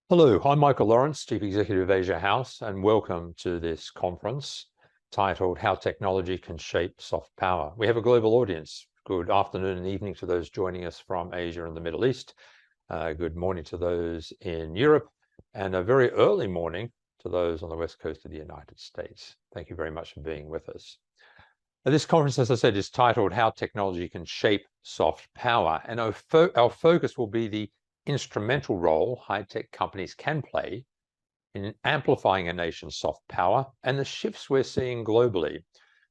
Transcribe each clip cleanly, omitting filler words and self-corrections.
Hello, I'm Michael Lawrence, Chief Executive of Asia House, and welcome to this conference titled How Technology Can Shape Soft Power. We have a global audience. Good afternoon and evening to those joining us from Asia and the Middle East. Good morning to those in Europe, and a very early morning to those on the West Coast of the United States. Thank you very much for being with us. This conference, as I said, is titled How Technology Can Shape Soft Power, and our focus will be the instrumental role high-tech companies can play in amplifying a nation's soft power and the shifts we're seeing globally.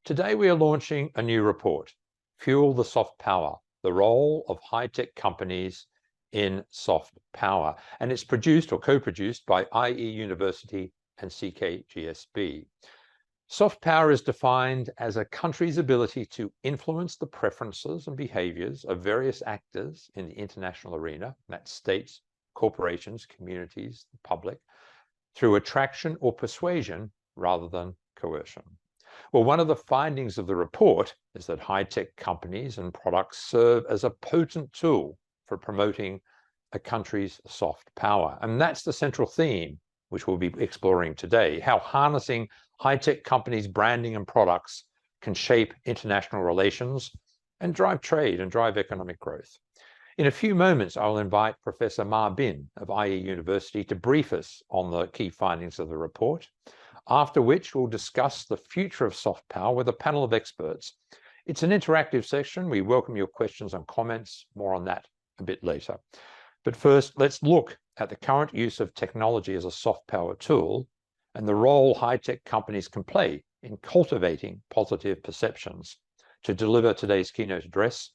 Today, we are launching a new report, Fuel the Soft Power, the Role of High-Tech Companies in Soft Power. And it's produced or co-produced by IE University and CKGSB. Soft power is defined as a country's ability to influence the preferences and behaviors of various actors in the international arena, that's states, corporations, communities, the public, through attraction or persuasion rather than coercion. Well, one of the findings of the report is that high-tech companies and products serve as a potent tool for promoting a country's soft power. And that's the central theme which we'll be exploring today, how harnessing high-tech companies' branding and products can shape international relations and drive trade and drive economic growth. In a few moments, I will invite Professor Ma Bin of IE University to brief us on the key findings of the report, after which we'll discuss the future of soft power with a panel of experts. It's an interactive session. We welcome your questions and comments. More on that a bit later. But first, let's look at the current use of technology as a soft power tool and the role high-tech companies can play in cultivating positive perceptions. To deliver today's keynote address,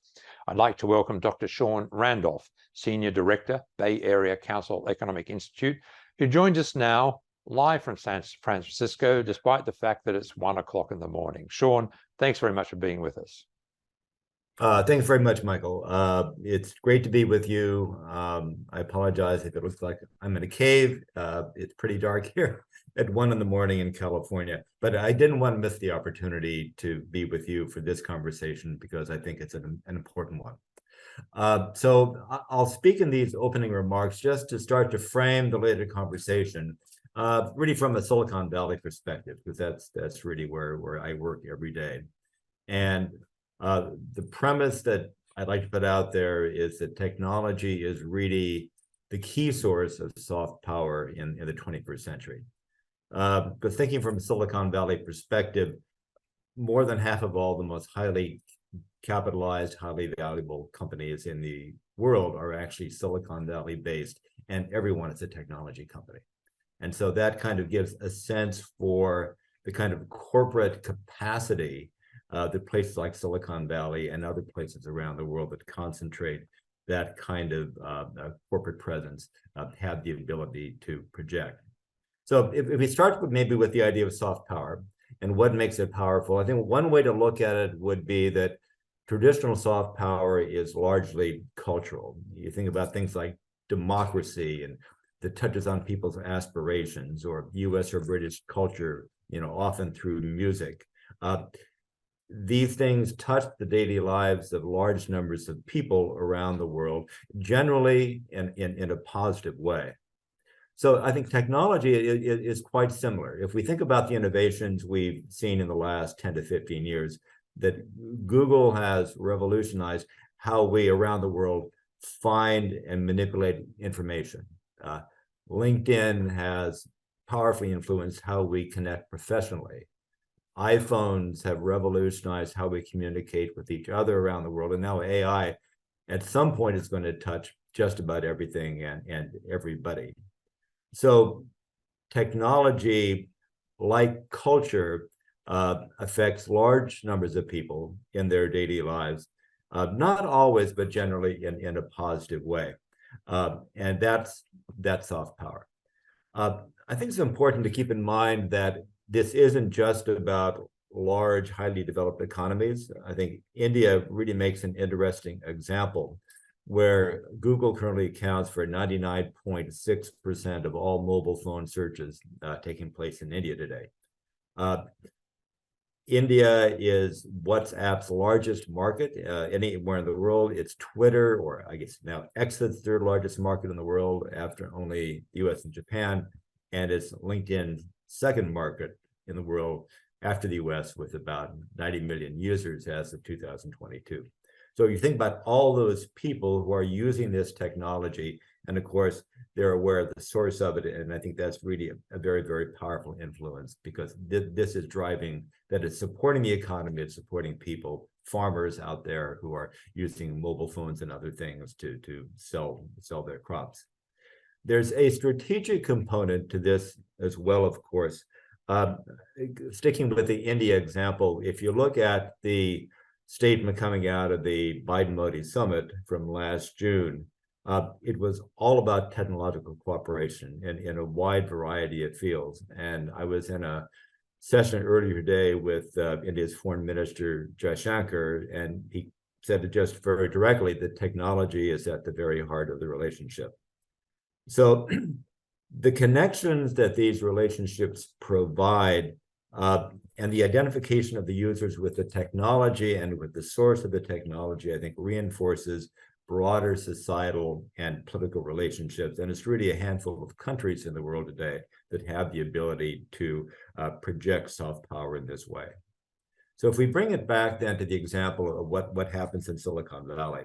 I'd like to welcome Dr. Cheung Randolph, Senior Director, Bay Area Council Economic Institute, who joins us now live from San Francisco, despite the fact that it's 1 o'clock in the morning. Cheung, thanks very much for being with us. Thanks very much, Michael. It's great to be with you. I apologize if it looks like I'm in a cave. It's pretty dark here at 1 in the morning in California, but I didn't want to miss the opportunity to be with you for this conversation because I think it's an important one. So I'll speak in these opening remarks just to start to frame the later conversation, really from a Silicon Valley perspective, because that's really where I work every day. And the premise that I'd like to put out there is that technology is really the key source of soft power in the 21st century. But thinking from a Silicon Valley perspective, more than half of all the most highly capitalized, highly valuable companies in the world are actually Silicon Valley based, and everyone is a technology company. And so that kind of gives a sense for the kind of corporate capacity the places like Silicon Valley and other places around the world that concentrate that kind of corporate presence have the ability to project. So if we start maybe with the idea of soft power and what makes it powerful, I think one way to look at it would be that traditional soft power is largely cultural. You think about things like democracy and that touches on people's aspirations, or US or British culture, often through music. These things touch the daily lives of large numbers of people around the world, generally in a positive way. So I think technology is quite similar. If we think about the innovations we've seen in the last 10 to 15 years, that Google has revolutionized how we around the world find and manipulate information. LinkedIn has powerfully influenced how we connect professionally. iPhones have revolutionized how we communicate with each other around the world. And now AI, at some point, is going to touch just about everything and everybody. So technology, like culture, affects large numbers of people in their daily lives, not always, but generally in a positive way. And that's soft power. I think it's important to keep in mind that this isn't just about large, highly developed economies. I think India really makes an interesting example where Google currently accounts for 99.6% of all mobile phone searches taking place in India today. India is WhatsApp's largest market anywhere in the world. It's Twitter, or I guess now X, is the third largest market in the world after only the US and Japan. And it's LinkedIn's second market in the world after the US, with about 90 million users as of 2022. So you think about all those people who are using this technology, and of course, they're aware of the source of it. And I think that's really a very, very powerful influence, because this is driving, that it's supporting the economy, it's supporting people, farmers out there who are using mobile phones and other things to sell their crops. There's a strategic component to this as well, of course. Sticking with the India example, if you look at the statement coming out of the Biden-Modi summit from last June, it was all about technological cooperation in a wide variety of fields. And I was in a session earlier today with India's Foreign Minister Jaishankar, and he said it just very directly that technology is at the very heart of the relationship. So the connections that these relationships provide, and the identification of the users with the technology and with the source of the technology, I think reinforces broader societal and political relationships. And it's really a handful of countries in the world today that have the ability to project soft power in this way. So if we bring it back then to the example of what happens in Silicon Valley,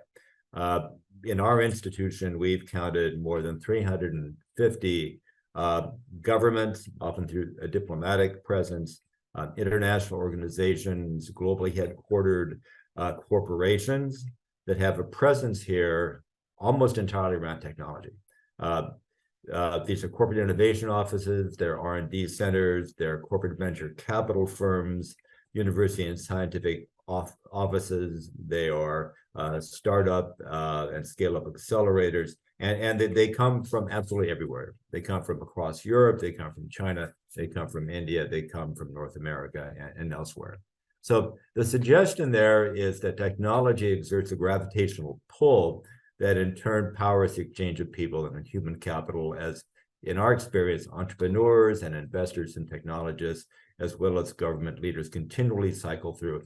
in our institution, we've counted more than 350 governments, often through a diplomatic presence, international organizations, globally headquartered corporations that have a presence here almost entirely around technology. These are corporate innovation offices, they're R&D centers, they're corporate venture capital firms, university and scientific offices, they are startup and scale-up accelerators, and they come from absolutely everywhere. They come from across Europe, they come from China, they come from India, they come from North America and elsewhere. So the suggestion there is that technology exerts a gravitational pull that in turn powers the exchange of people and human capital, as in our experience, entrepreneurs and investors and technologists, as well as government leaders, continually cycle through,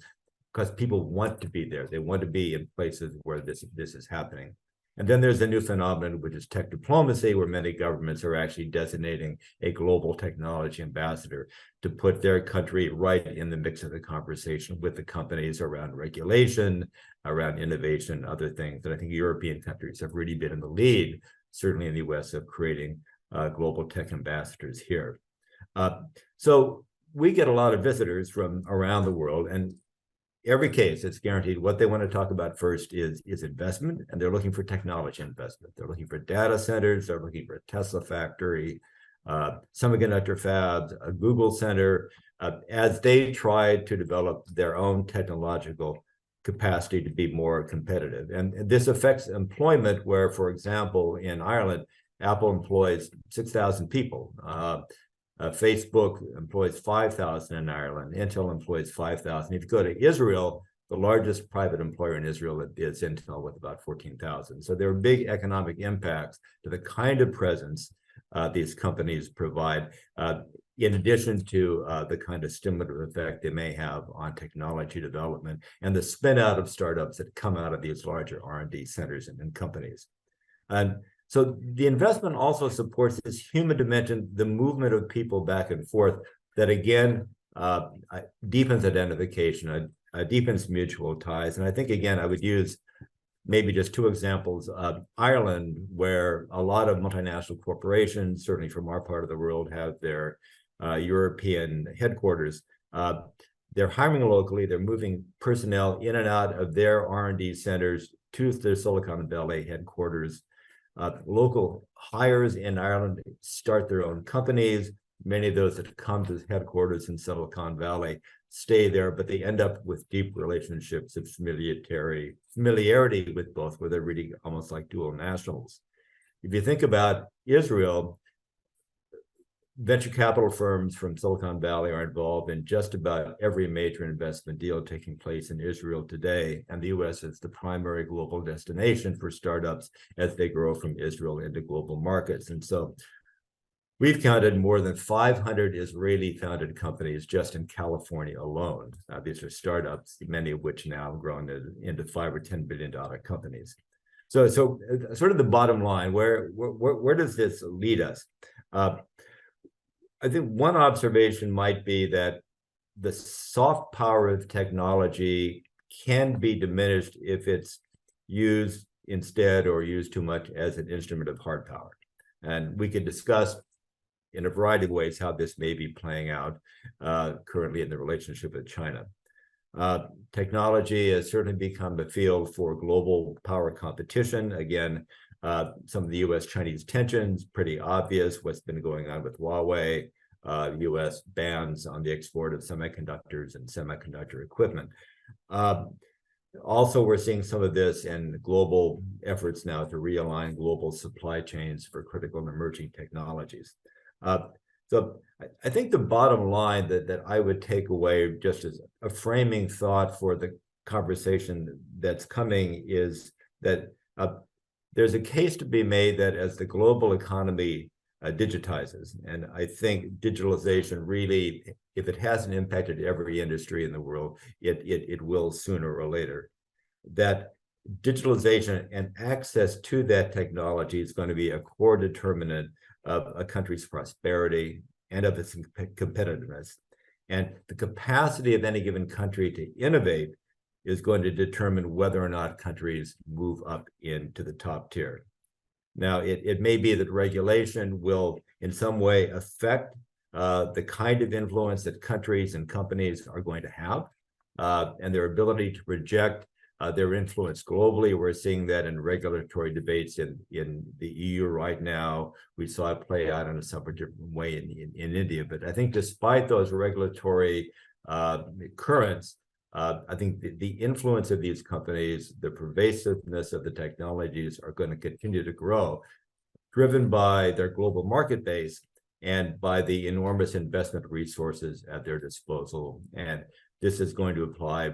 because people want to be there. They want to be in places where this is happening. And then there's a new phenomenon, which is tech diplomacy, where many governments are actually designating a global technology ambassador to put their country right in the mix of the conversation with the companies around regulation, around innovation, other things. And I think European countries have really been in the lead, certainly in the US, of creating global tech ambassadors here. So we get a lot of visitors from around the world, and every case, it's guaranteed what they want to talk about first is investment, and they're looking for technology investment. They're looking for data centers, they're looking for a Tesla factory, semiconductor fabs, a Google center, as they try to develop their own technological capacity to be more competitive. And this affects employment, where, for example, in Ireland, Apple employs 6,000 people. Facebook employs 5,000 in Ireland. Intel employs 5,000. If you go to Israel, the largest private employer in Israel is Intel, with about 14,000. So there are big economic impacts to the kind of presence these companies provide, in addition to the kind of stimulative effect they may have on technology development and the spin out of startups that come out of these larger R&D centers and companies. And so the investment also supports this human dimension, the movement of people back and forth, that again deepens identification, deepens mutual ties. And I think, again, I would use maybe just two examples of Ireland, where a lot of multinational corporations, certainly from our part of the world, have their European headquarters. They're hiring locally, they're moving personnel in and out of their R&D centers to their Silicon Valley headquarters. Local hires in Ireland start their own companies. Many of those that come to the headquarters in Silicon Valley stay there, but they end up with deep relationships of familiarity with both, where they're really almost like dual nationals. If you think about Israel, venture capital firms from Silicon Valley are involved in just about every major investment deal taking place in Israel today, and the US is the primary global destination for startups as they grow from Israel into global markets. And so We've counted more than 500 Israeli-founded companies just in California alone. These are startups, many of which now have grown into $5 or $10 billion companies. So sort of the bottom line, where does this lead us? I think one observation might be that the soft power of technology can be diminished if it's used instead or used too much as an instrument of hard power. And we could discuss in a variety of ways how this may be playing out currently in the relationship with China. Technology has certainly become a field for global power competition. Again, some of the US-Chinese tensions, pretty obvious, what's been going on with Huawei, US bans on the export of semiconductors and semiconductor equipment. Also, we're seeing some of this in global efforts now to realign global supply chains for critical and emerging technologies. So I think the bottom line that I would take away just as a framing thought for the conversation that's coming is that there's a case to be made that as the global economy digitizes, and I think digitalization really, if it hasn't impacted every industry in the world, it will sooner or later, that digitalization and access to that technology is going to be a core determinant of a country's prosperity and of its competitiveness. And the capacity of any given country to innovate is going to determine whether or not countries move up into the top tier. Now, it may be that regulation will in some way affect the kind of influence that countries and companies are going to have and their ability to project their influence globally. We're seeing that in regulatory debates in the EU right now. We saw it play out in a somewhat different way in India. But I think despite those regulatory currents, I think the influence of these companies, the pervasiveness of the technologies are going to continue to grow, driven by their global market base and by the enormous investment resources at their disposal. And this is going to apply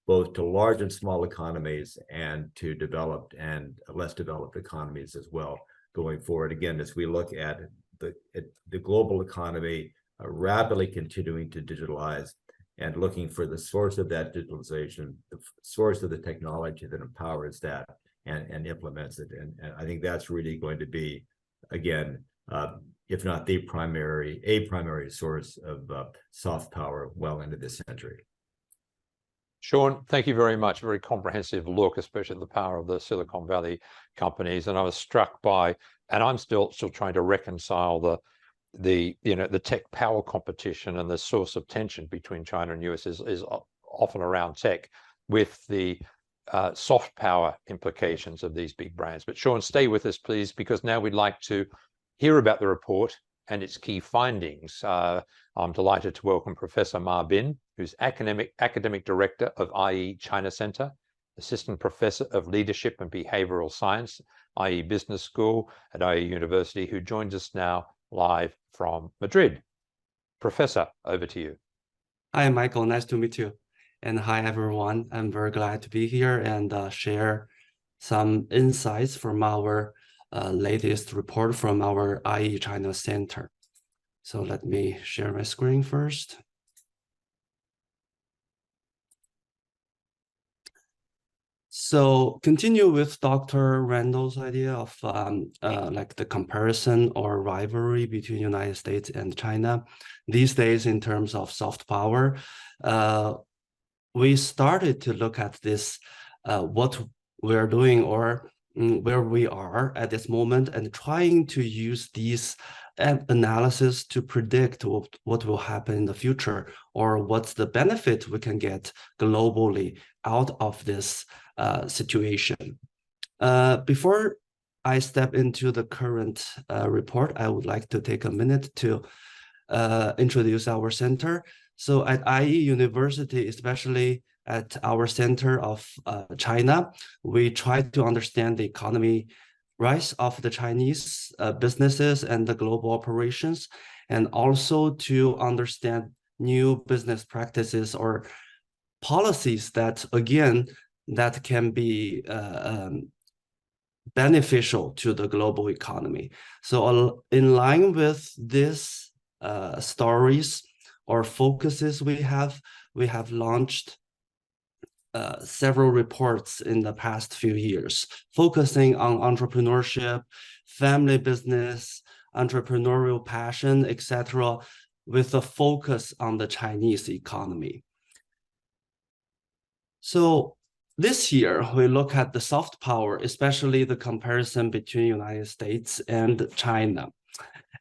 both to large and small economies and to developed and less developed economies as well going forward. Again, as we look at the global economy rapidly continuing to digitalize and looking for the source of that digitalization, the source of the technology that empowers that and implements it. And I think that's really going to be, again, if not a primary source of soft power well into this century. Cheung, thank you very much. Very comprehensive look, especially at the power of the Silicon Valley companies. And I was struck by, and I'm still trying to reconcile the tech power competition and the source of tension between China and US is often around tech with the soft power implications of these big brands. But Cheung, stay with us, please, because now we'd like to hear about the report and its key findings. I'm delighted to welcome Professor Ma Bin, who's academic director of IE China Center, assistant professor of leadership and behavioral science, IE Business School at IE University, who joins us now live from Madrid. Professor, over to you. Hi, Michael. Nice to meet you. And hi, everyone. I'm very glad to be here and share some insights from our latest report from our IE China Center. So let me share my screen first. So continue with Dr. Randall's idea of like the comparison or rivalry between United States and China. These days, in terms of soft power, we started to look at this, what we're doing or where we are at this moment, and trying to use these analysis to predict what will happen in the future, or what's the benefit we can get globally out of this situation. Before I step into the current report, I would like to take a minute to introduce our center. So at IE University, especially at our Center of China, we try to understand the economy rise of the Chinese businesses and the global operations, and also to understand new business practices or policies that, again, that can be beneficial to the global economy. So in line with these stories or focuses we have launched several reports in the past few years, focusing on entrepreneurship, family business, entrepreneurial passion, etc., with a focus on the Chinese economy. So this year, we look at the soft power, especially the comparison between United States and China.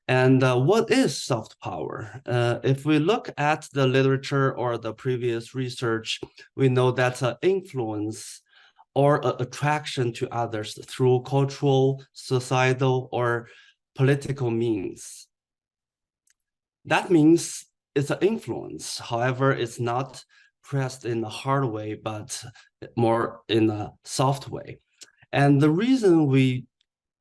And what is soft power? If we look at the literature or the previous research, we know that's an influence or an attraction to others through cultural, societal, or political means. That means it's an influence. However, it's not pressed in a hard way, but more in a soft way. And the reason we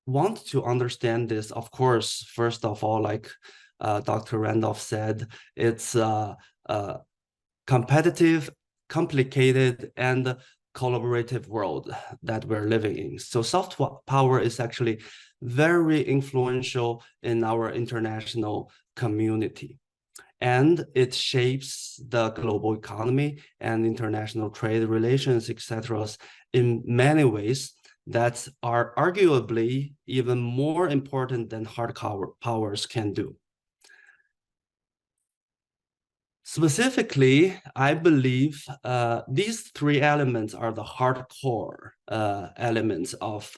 want to understand this, of course, first of all, like Dr. Randolph said, it's competitive, complicated, and collaborative world that we're living in. So soft power is actually very influential in our international community. And it shapes the global economy and international trade relations, etc., in many ways that are arguably even more important than hard powers can do. Specifically, I believe these three elements are the hardcore elements of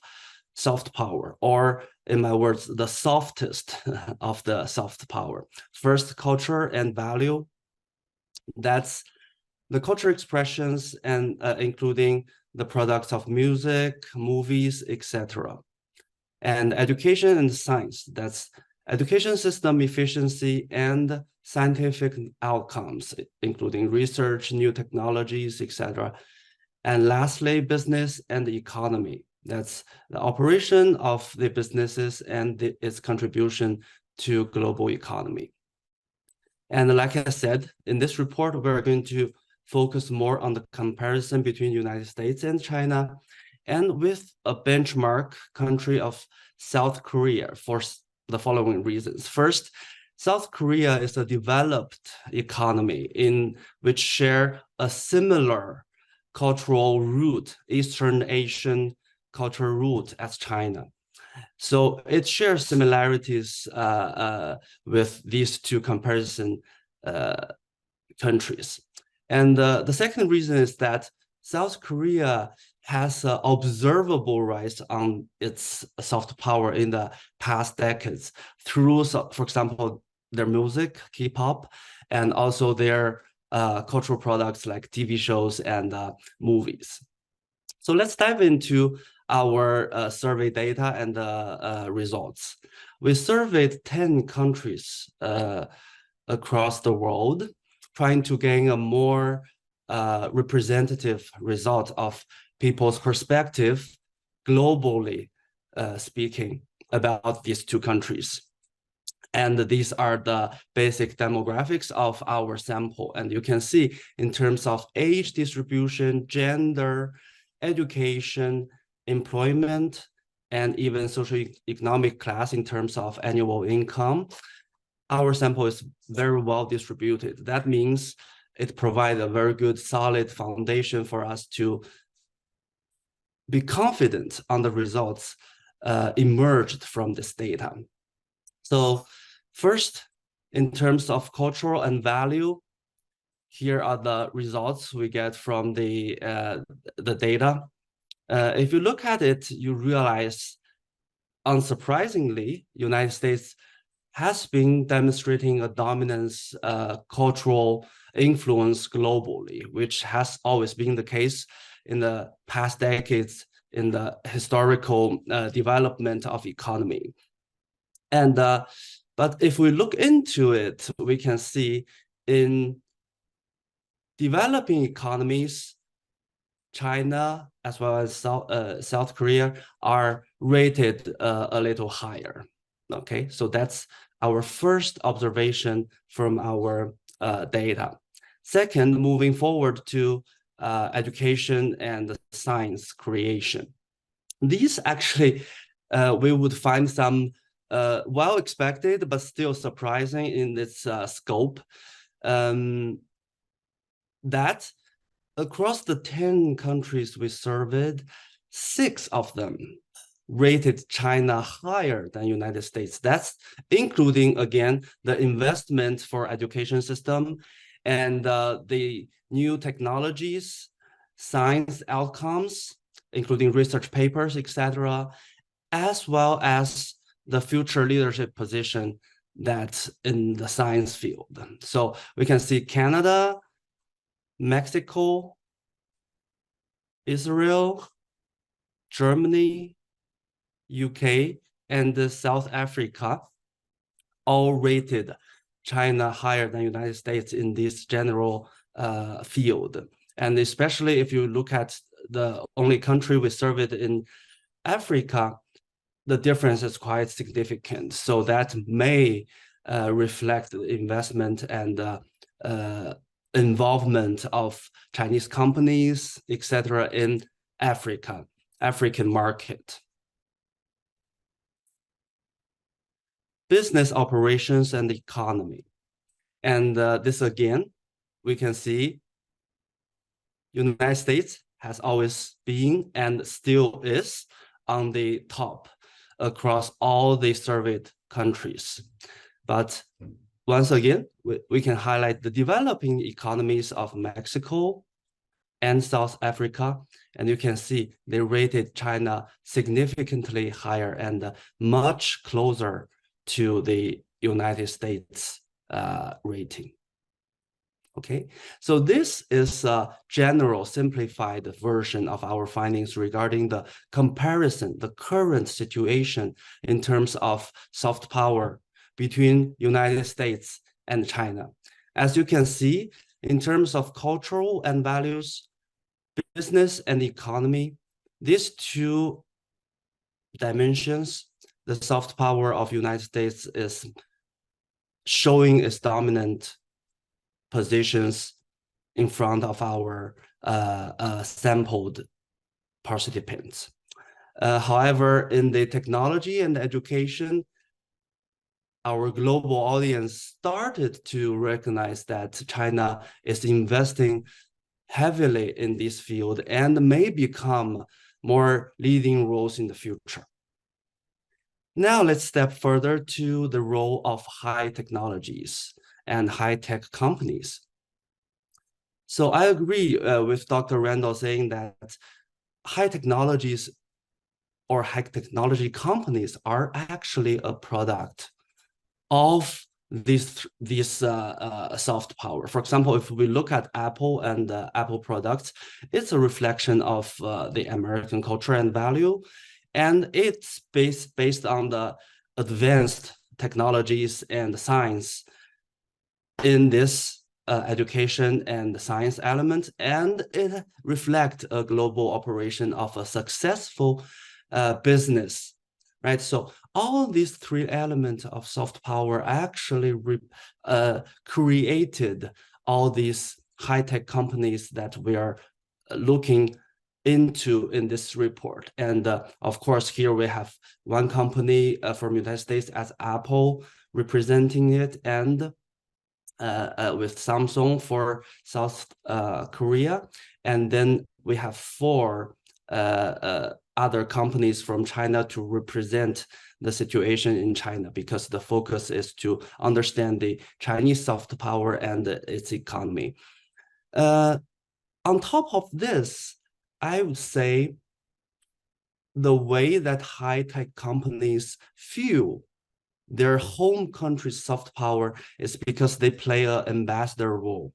soft power, or in my words, the softest of the soft power. First, culture and value. That's the culture expressions and including the products of music, movies, etc. And education and science. That's education system efficiency and scientific outcomes, including research, new technologies, etc. And lastly, business and the economy. That's the operation of the businesses and its contribution to global economy. And like I said, in this report, we're going to focus more on the comparison between United States and China, and with a benchmark country of South Korea for the following reasons. First, South Korea is a developed economy in which share a similar cultural root, Eastern Asian cultural root as China. So it shares similarities with these two comparison countries. And the second reason is that South Korea has an observable rise on its soft power in the past decades through, for example, their music, K-pop, and also their cultural products like TV shows and movies. So let's dive into our survey data and results. We surveyed 10 countries across the world, trying to gain a more representative result of people's perspective globally speaking about these two countries. And these are the basic demographics of our sample. And you can see in terms of age distribution, gender, education, employment, and even socioeconomic class in terms of annual income, our sample is very well distributed. That means it provides a very good, solid foundation for us to be confident on the results emerged from this data. So first, in terms of cultural and value, here are the results we get from the data. If you look at it, you realize, unsurprisingly, United States has been demonstrating a dominance cultural influence globally, which has always been the case in the past decades in the historical development of economy. And but if we look into it, we can see in developing economies, China as well as South Korea are rated a little higher. Okay, so that's our first observation from our data. Second, moving forward to education and science creation. These actually, we would find some well expected, but still surprising in its scope. That across the 10 countries we surveyed, 6 of them rated China higher than United States. That's including, again, the investment for education system and the new technologies, science outcomes, including research papers, etc., as well as the future leadership position that's in the science field. So we can see Canada, Mexico, Israel, Germany, UK, and South Africa all rated China higher than United States in this general field. And especially if you look at the only country we surveyed in Africa, the difference is quite significant. So that may reflect the investment and involvement of Chinese companies, etc., in African market. Business operations and economy. And this again, we can see United States has always been and still is on the top across all the surveyed countries. But once again, we can highlight the developing economies of Mexico and South Africa, and you can see they rated China significantly higher and much closer to the United States rating. Okay, so this is a general simplified version of our findings regarding the comparison, the current situation in terms of soft power between United States and China. As you can see, in terms of cultural and values, business and economy, these two dimensions, the soft power of United States is showing its dominant positions in front of our sampled participants. However, in the technology and education, our global audience started to recognize that China is investing heavily in this field and may become more leading roles in the future. Now let's step further to the role of high technologies and high-tech companies. So I agree with Dr. Randall saying that high technologies or high technology companies are actually a product of this soft power. For example, if we look at Apple and Apple products, it's a reflection of the American culture and value, and it's based on the advanced technologies and science in this education and science element, and it reflects a global operation of a successful business, right? So all these 3 elements of soft power actually created all these high-tech companies that we are looking into in this report. And of course, here we have one company from United States as Apple representing it, and with Samsung for South Korea. And then we have 4 other companies from China to represent the situation in China, because the focus is to understand the Chinese soft power and its economy. On top of this, I would say the way that high-tech companies feel their home country's soft power is because they play an ambassador role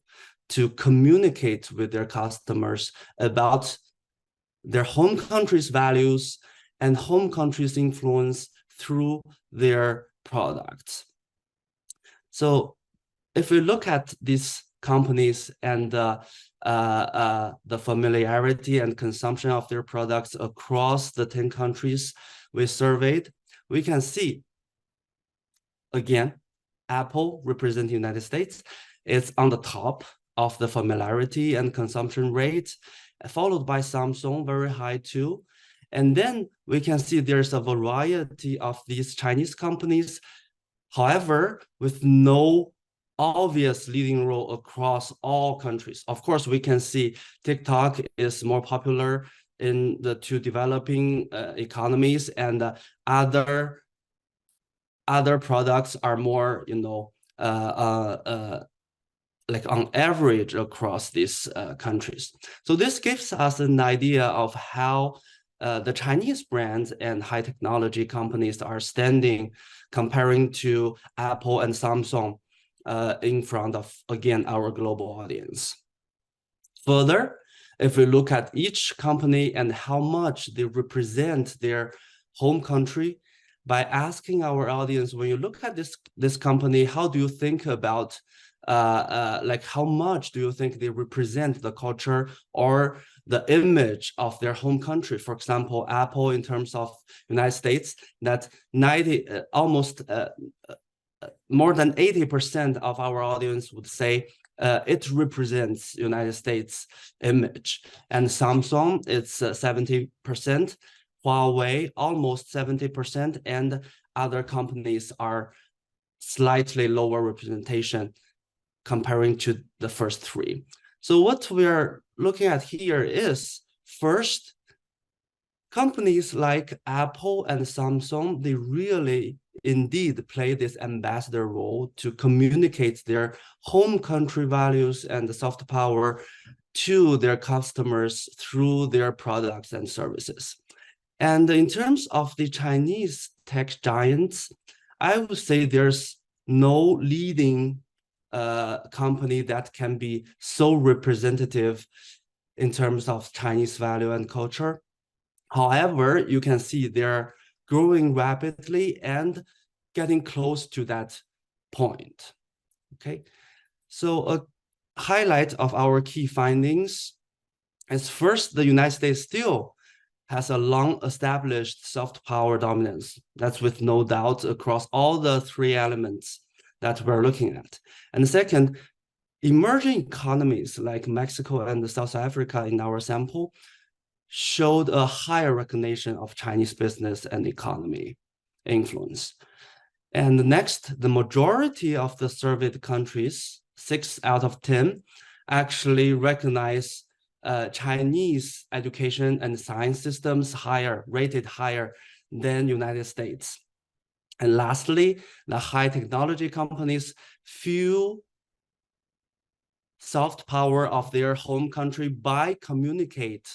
to communicate with their customers about their home country's values and home country's influence through their products. So if we look at these companies and the familiarity and consumption of their products across the 10 countries we surveyed, we can see, again, Apple representing the United States is on the top of the familiarity and consumption rate, followed by Samsung, very high too. And then we can see there's a variety of these Chinese companies, however, with no obvious leading role across all countries. Of course, we can see TikTok is more popular in the two developing economies, and other products are more, like on average across these countries. So this gives us an idea of how the Chinese brands and high technology companies are standing comparing to Apple and Samsung in front of, again, our global audience. Further, if we look at each company and how much they represent their home country, by asking our audience, when you look at this company, how do you think about like how much do you think they represent the culture or the image of their home country? For example, Apple in terms of United States, that more than 80% of our audience would say it represents United States image. And Samsung, it's 70%, Huawei almost 70%, and other companies are slightly lower representation comparing to the first three. So what we are looking at here is, first, companies like Apple and Samsung, they really indeed play this ambassador role to communicate their home country values and the soft power to their customers through their products and services. And in terms of the Chinese tech giants, I would say there's no leading company that can be so representative in terms of Chinese value and culture. However, you can see they're growing rapidly and getting close to that point. Okay, so a highlight of our key findings is, first, the United States still has a long-established soft power dominance. That's with no doubt across all the three elements that we're looking at. And second, emerging economies like Mexico and South Africa in our sample showed a higher recognition of Chinese business and economy influence. And next, the majority of the surveyed countries, 6 out of 10, actually recognize Chinese education and science systems rated higher than United States. And lastly, the high technology companies feel soft power of their home country by communicate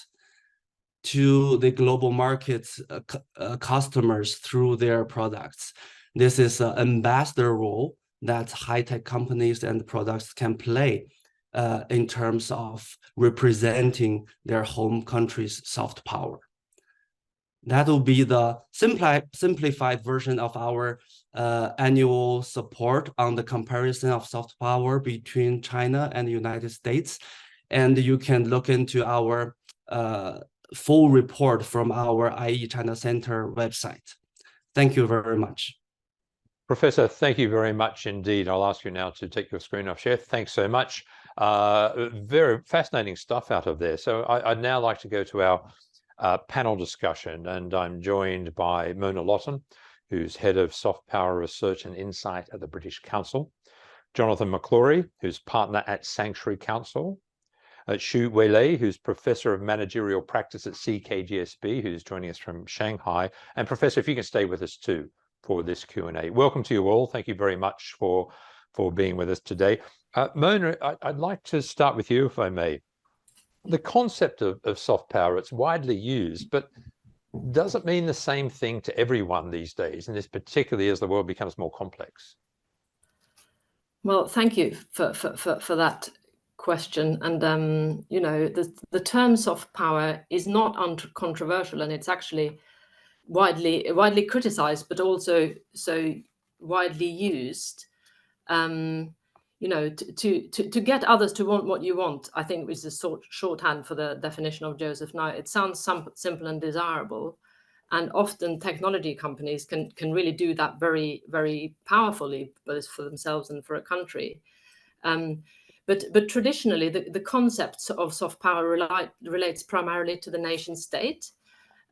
to the global markets customers through their products. This is an ambassador role that high-tech companies and products can play in terms of representing their home country's soft power. That will be the simplified version of our annual support on the comparison of soft power between China and the United States. And you can look into our full report from our IE China Center website. Thank you very much. Professor, thank you very much indeed. I'll ask you now to take your screen off share. Thanks so much. Very fascinating stuff out of there. So I'd now like to go to our panel discussion, and I'm joined by Mona Lawton, who's Head of Soft Power Research and Insight at the British Council, Jonathan McClory, who's Partner at Sanctuary Council, Xu Weilei, who's Professor of Managerial Practice at CKGSB, who's joining us from Shanghai, and Professor, if you can stay with us too for this Q&A. Welcome to you all. Thank you very much for being with us today. Mona, I'd like to start with you, if I may. The concept of soft power, it's widely used, but does it mean the same thing to everyone these days, and this particularly as the world becomes more complex? Well, thank you for that question. And you know, the term soft power is not uncontroversial, and it's actually widely criticized, but also so widely used. You know, to get others to want what you want, I think is a shorthand for the definition of Joseph Nye. It sounds simple and desirable, and often technology companies can really do that very, very powerfully, both for themselves and for a country. But traditionally, the concept of soft power relates primarily to the nation state.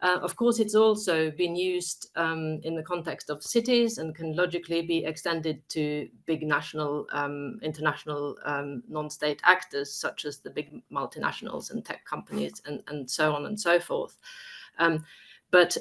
Of course, it's also been used in the context of cities and can logically be extended to big national, international non-state actors, such as the big multinationals and tech companies and so on and so forth. But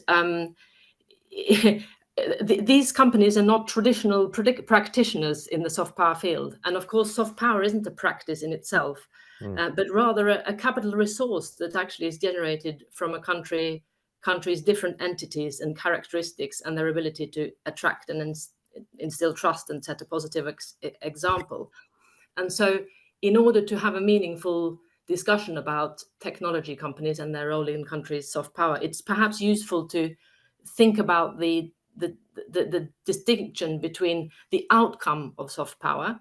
these companies are not traditional practitioners in the soft power field. And of course, soft power isn't a practice in itself, but rather a capital resource that actually is generated from a country's different entities and characteristics and their ability to attract and instill trust and set a positive example. And so in order to have a meaningful discussion about technology companies and their role in countries' soft power, it's perhaps useful to think about the distinction between the outcome of soft power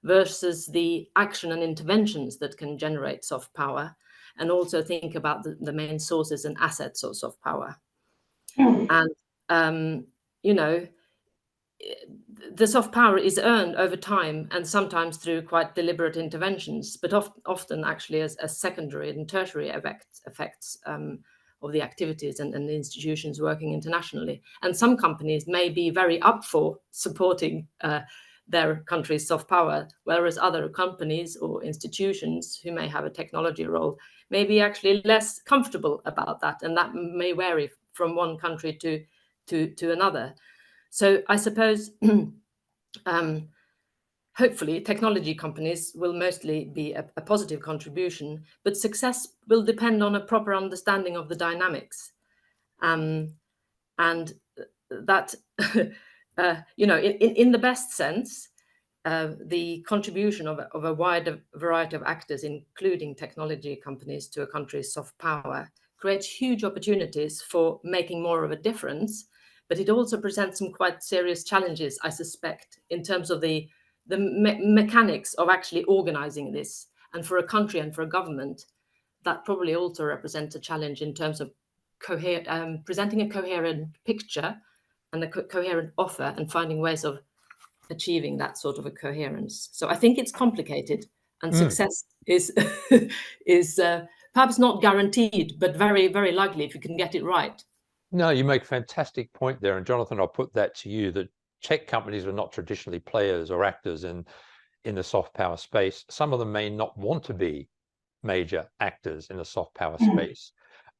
versus the action and interventions that can generate soft power, and also think about the main sources and assets of soft power. And, you know, the soft power is earned over time and sometimes through quite deliberate interventions, but often actually as secondary and tertiary effects of the activities and the institutions working internationally. And some companies may be very up for supporting their country's soft power, whereas other companies or institutions who may have a technology role may be actually less comfortable about that, and that may vary from one country to another. So I suppose hopefully technology companies will mostly be a positive contribution, but success will depend on a proper understanding of the dynamics. And that, you know, in the best sense, the contribution of a wide variety of actors, including technology companies, to a country's soft power creates huge opportunities for making more of a difference. But it also presents some quite serious challenges, I suspect, in terms of the mechanics of actually organizing this. And for a country and for a government, that probably also represents a challenge in terms of presenting a coherent picture and a coherent offer and finding ways of achieving that sort of a coherence. So I think it's complicated, and success is perhaps not guaranteed, but very, very likely if you can get it right. No, you make a fantastic point there. And Jonathan, I'll put that to you, that tech companies are not traditionally players or actors in the soft power space. Some of them may not want to be major actors in the soft power space.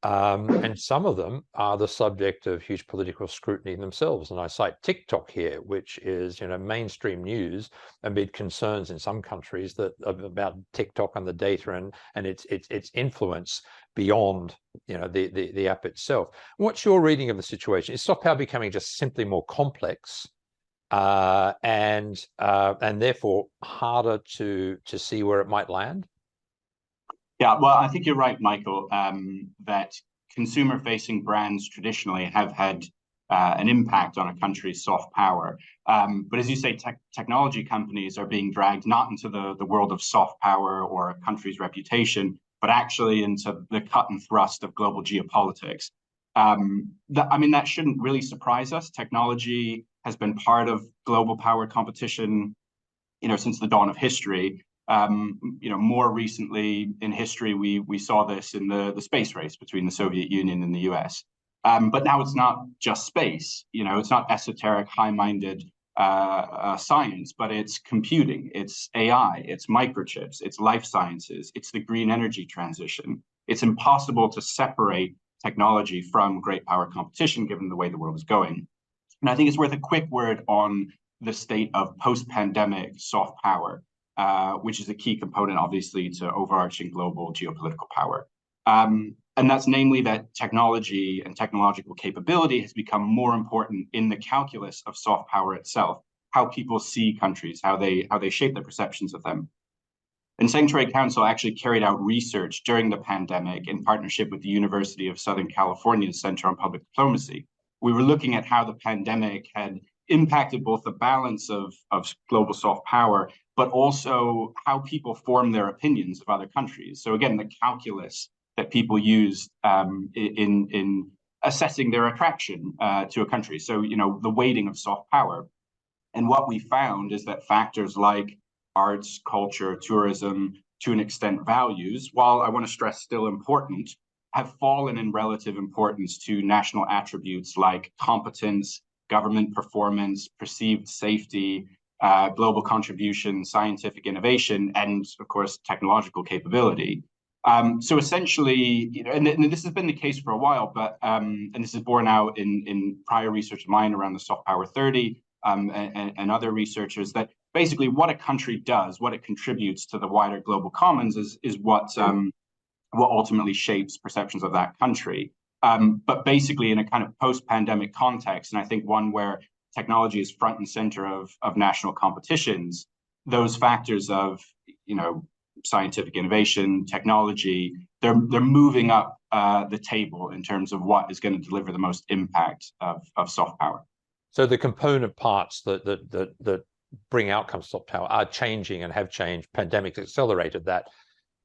And some of them are the subject of huge political scrutiny themselves. And I cite TikTok here, which is, you know, mainstream news amid concerns in some countries that about TikTok and the data and its influence beyond, you know, the app itself. What's your reading of the situation? Is soft power becoming just simply more complex and therefore harder to see where it might land? Yeah, well, I think you're right, Michael, that consumer-facing brands traditionally have had an impact on a country's soft power. But as you say, technology companies are being dragged not into the world of soft power or a country's reputation, but actually into the cut and thrust of global geopolitics. I mean, that shouldn't really surprise us. Technology has been part of global power competition, you know, since the dawn of history. You know, more recently in history, we saw this in the space race between the Soviet Union and the US. But now it's not just space, you know, it's not esoteric, high-minded science, but it's computing, it's AI, it's microchips, it's life sciences, it's the green energy transition. It's impossible to separate technology from great power competition, given the way the world is going. And I think it's worth a quick word on the state of post-pandemic soft power. Which is a key component, obviously, to overarching global geopolitical power. And that's namely that technology and technological capability has become more important in the calculus of soft power itself, how people see countries, how they shape their perceptions of them. And Sanctuary Council actually carried out research during the pandemic in partnership with the University of Southern California's Center on Public Diplomacy. We were looking at how the pandemic had impacted both the balance of global soft power, but also how people form their opinions of other countries. So again, the calculus that people use in assessing their attraction to a country. So, you know, the weighting of soft power. And what we found is that factors like arts, culture, tourism, to an extent values, while I want to stress still important, have fallen in relative importance to national attributes like competence, government performance, perceived safety, global contribution, scientific innovation, and of course, technological capability. So essentially, and this has been the case for a while, but and this is borne out in prior research of mine around the Soft Power 30 and other researchers, that basically what a country does, what it contributes to the wider global commons is what ultimately shapes perceptions of that country. But basically in a kind of post-pandemic context, and I think one where technology is front and center of national competitions, those factors of, scientific innovation, technology, they're moving up the table in terms of what is going to deliver the most impact of soft power. So the component parts that bring outcomes to soft power are changing and have changed. Pandemic accelerated that.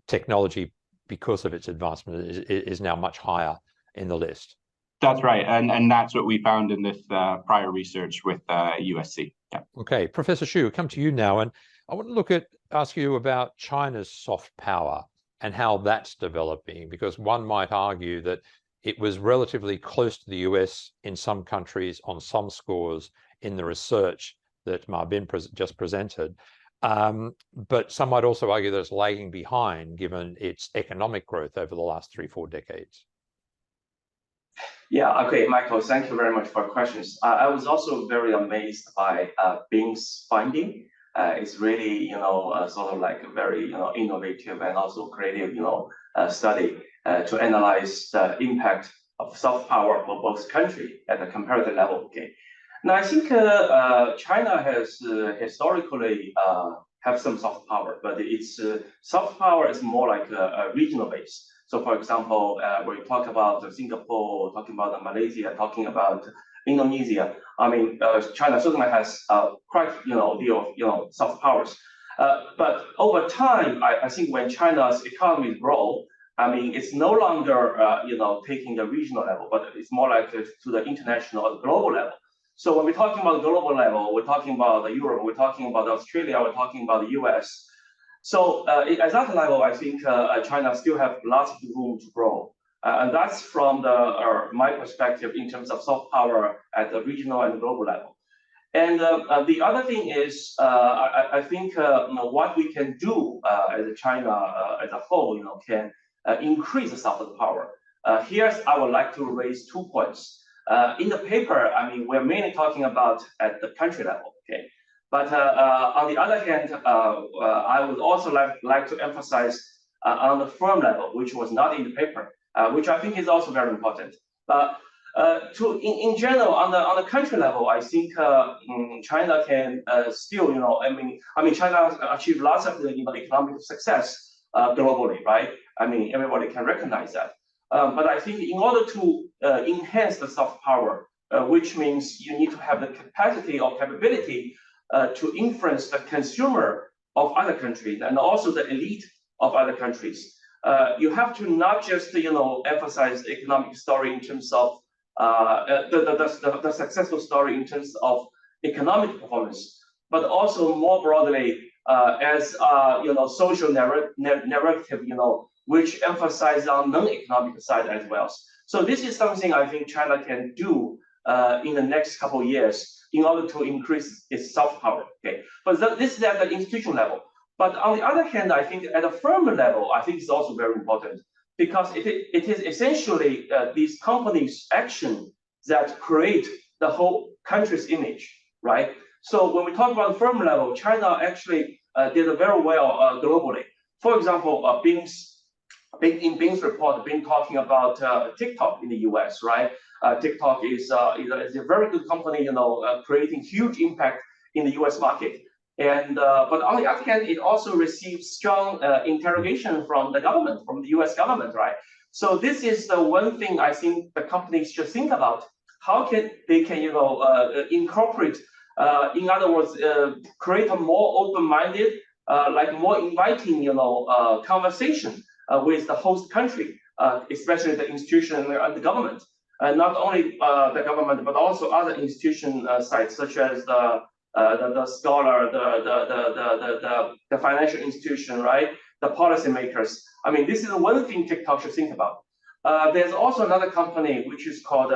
Technology, because of its advancement, is now much higher in the list. That's right, and that's what we found in this prior research with USC. Yeah. Okay, Professor Xu, come to you now, and I want to ask you about China's soft power and how that's developing, because one might argue that it was relatively close to the US in some countries on some scores in the research that Ma Bin just presented. But some might also argue that it's lagging behind given its economic growth over the last 3-4 decades. Yeah, okay, Michael, thank you very much for questions. I was also very amazed by Bing's finding. It's really, sort of like a very, innovative and also creative, study to analyze the impact of soft power for both countries at a comparative level. Okay. Now, I think China has historically have some soft power, but its soft power is more like a regional base. So, for example, when we talk about Singapore, talking about Malaysia, talking about Indonesia, I mean, China certainly has quite, deal of, soft powers. But over time, I think when China's economy grow, I mean, it's no longer, taking the regional level, but it's more like to the international or global level. So when we're talking about the global level, we're talking about Europe, we're talking about Australia, we're talking about the US. So at that level, I think China still have lots of room to grow. And that's from my perspective in terms of soft power at the regional and global level. And the other thing is, I think what we can do as China as a whole, can increase the soft power. Here, I would like to raise 2 points. In the paper, I mean, we're mainly talking about at the country level, okay? But on the other hand, I would also like to emphasize on the firm level, which was not in the paper, which I think is also very important. In general, on the country level, I think China can still, I mean, China has achieved lots of economic success globally, right? I mean, everybody can recognize that. But I think in order to enhance the soft power, which means you need to have the capacity or capability to influence the consumer of other countries and also the elite of other countries. You have to not just, emphasize the economic story in terms of the successful story in terms of economic performance, but also more broadly as social narrative, which emphasize on non-economic side as well. So this is something I think China can do in the next couple of years in order to increase its soft power. Okay, but this is at the institutional level. But on the other hand, I think at a firm level, I think it's also very important because it is essentially these companies' action that create the whole country's image, right? So when we talk about the firm level, China actually did very well globally. For example, in Bing's report, Bing talking about TikTok in the US, right? TikTok is a very good company, creating huge impact in the US market. And but on the other hand, it also receives strong interrogation from the government, from the US government, right? So this is the one thing I think the companies should think about. How can they incorporate, in other words, create a more open-minded, more inviting, conversation with the host country, especially the institution and the government, and not only the government but also other institution sites such as the scholar, the financial institution, right? The policymakers. I mean, this is one thing TikTok should think about. There's also another company which is called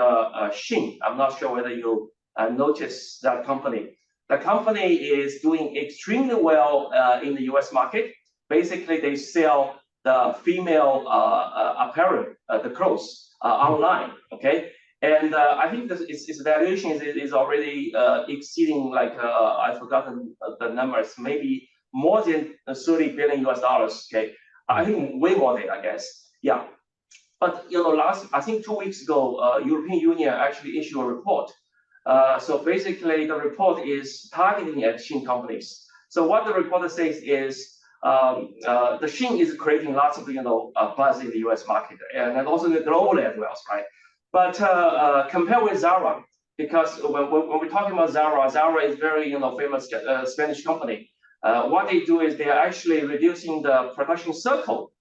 Cheung. I'm not sure whether you notice that company. The company is doing extremely well in the US market. Basically, they sell the female apparel, the clothes online, okay? And I think its valuation is already exceeding, like, I've forgotten the numbers, maybe more than $30 billion US, okay? I think way more than, I guess, yeah. But, you know, I think 2 weeks ago, European Union actually issued a report. So basically, the report is targeting at Shein companies. So what the report says is, the Shein is creating lots of, you know, buzz in the US market and also in the global as well, right? But compared with Zara, because when we're talking about Zara, Zara is very, you know, famous Spanish company. What they do is they are actually reducing the production cycle,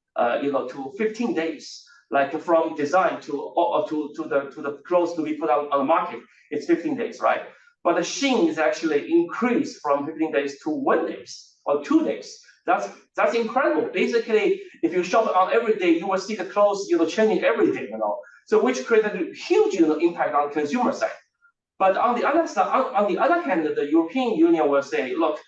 you know, to 15 days. Like from design to the clothes to be put on the market, it's 15 days, right? But the Shein is actually increased from 15 days to 1 day or 2 days. That's incredible. Basically, if you shop on every day, you will see the clothes, you know, changing every day, you know. So which created a huge, you know, impact on the consumer side. But on the other side, on the other hand, the European Union will say, look,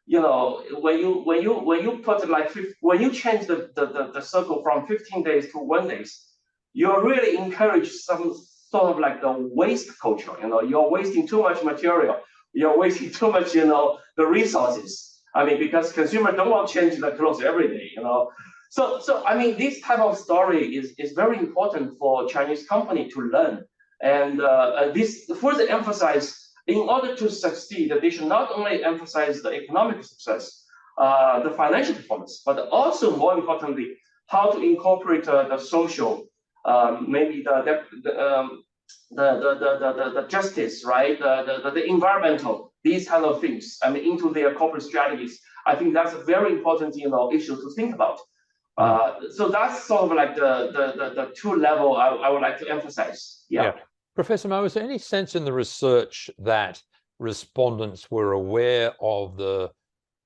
you know, when you put like when you change the circle from 15 days to 1 day, you're really encourage some sort of like the waste culture. You know, you're wasting too much material. You're wasting too much, you know, the resources. I mean, because consumers don't want to change the clothes every day. You know, so I mean, this type of story is very important for Chinese company to learn, and this further emphasize. In order to succeed, they should not only emphasize the economic success, the financial performance, but also more importantly, how to incorporate the social, maybe the justice, right? The environmental, these kind of things. I mean, into their corporate strategies. I think that's a very important, you know, issue to think about. So that's sort of like the two level I would like to emphasize. Yeah. Professor Mo, is there any sense in the research that respondents were aware of the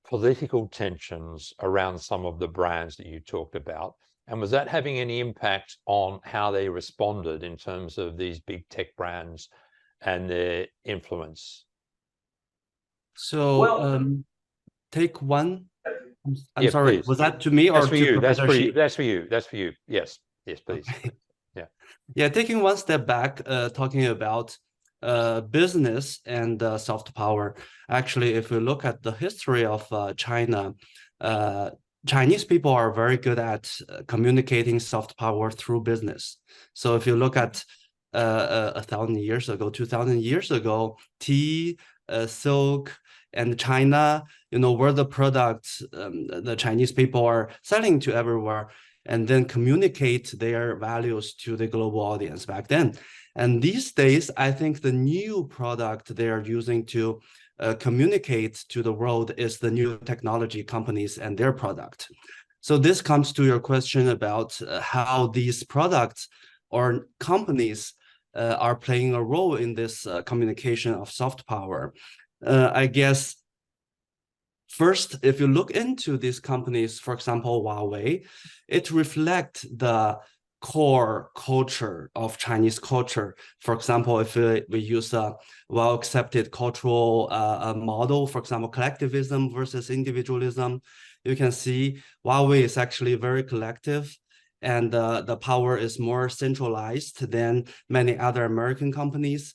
political tensions around some of the brands that you talked about? And was that having any impact on how they responded in terms of these big tech brands and their influence? So, well, take one. I'm yeah, sorry, please. was that to me or that's for to you? That's Professor for Xi? you. That's for you. That's for you. Yes, please. Okay. Yeah, taking one step back, talking about business and soft power. Actually, if we look at the history of China, Chinese people are very good at communicating soft power through business. So if you look at 1,000 years ago, 2,000 years ago, tea, silk, and China, you know, were the products the Chinese people are selling to everywhere, and then communicate their values to the global audience back then. And these days, I think the new product they are using to communicate to the world is the new technology companies and their product. So this comes to your question about how these products or companies are playing a role in this communication of soft power. I guess first, if you look into these companies, for example, Huawei, it reflects the core culture of Chinese culture. For example, if we use a well-accepted cultural model, for example, collectivism versus individualism, you can see Huawei is actually very collective, and the power is more centralized than many other American companies.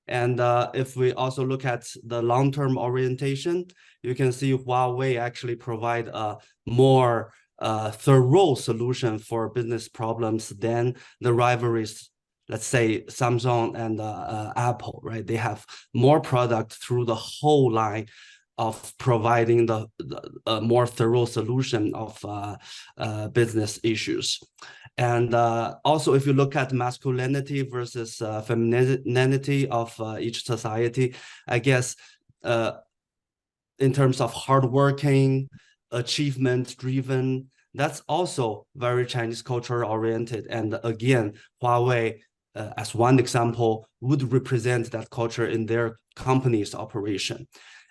And if we also look at the long-term orientation, you can see Huawei actually provide a more thorough solution for business problems than the rivalries, let's say Samsung and Apple, right? They have more product through the whole line of providing the more thorough solution of business issues. And also, if you look at masculinity versus femininity of each society, I guess in terms of hardworking, achievement-driven, that's also very Chinese culture-oriented. And again, Huawei, as one example, would represent that culture in their company's operation.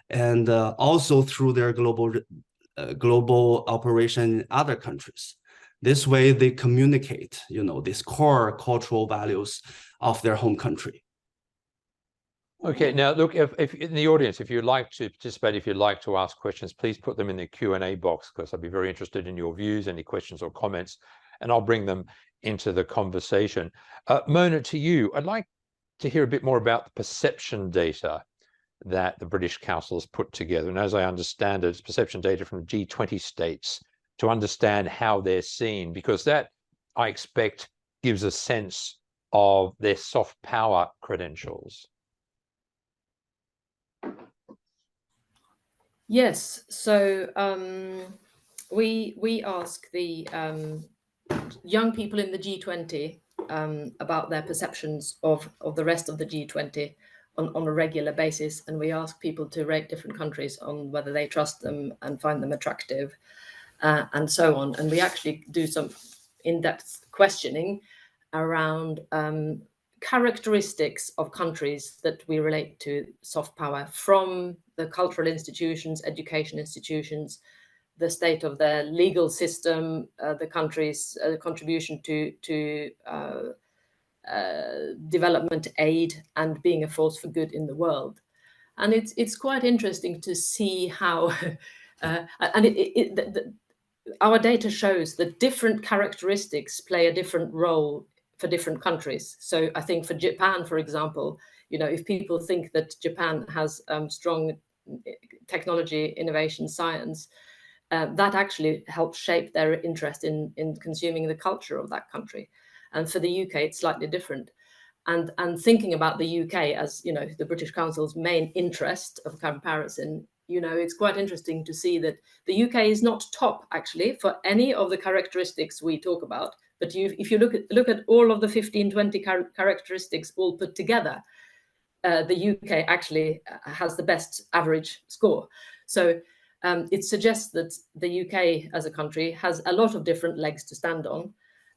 And also through their global operation in other countries. This way they communicate, these core cultural values of their home country. Okay, now look, if in the audience, if you'd like to participate, if you'd like to ask questions, please put them in the Q&A box, because I'd be very interested in your views, any questions or comments, and I'll bring them into the conversation. Mona, to you, I'd like to hear a bit more about the perception data that the British Council has put together. And as I understand it, it's perception data from G20 states to understand how they're seen, because that, I expect, gives a sense of their soft power credentials. Yes, so we ask the young people in the G20 about their perceptions of the rest of the G20 on a regular basis, and we ask people to rate different countries on whether they trust them and find them attractive, and so on. And we actually do some in-depth questioning around characteristics of countries that we relate to soft power, from the cultural institutions, education institutions, the state of their legal system, the country's contribution to development aid, and being a force for good in the world. And it's quite interesting to see how, our data shows that different characteristics play a different role for different countries. So I think for Japan, for example, if people think that Japan has strong technology, innovation, science, that actually helps shape their interest in consuming the culture of that country. And for the UK, it's slightly different. And thinking about the UK as, the British Council's main interest of comparison, it's quite interesting to see that the UK is not top, actually, for any of the characteristics we talk about. But if you look at all of the 15, 20 characteristics all put together, the UK actually has the best average score. So it suggests that the UK as a country has a lot of different legs to stand on,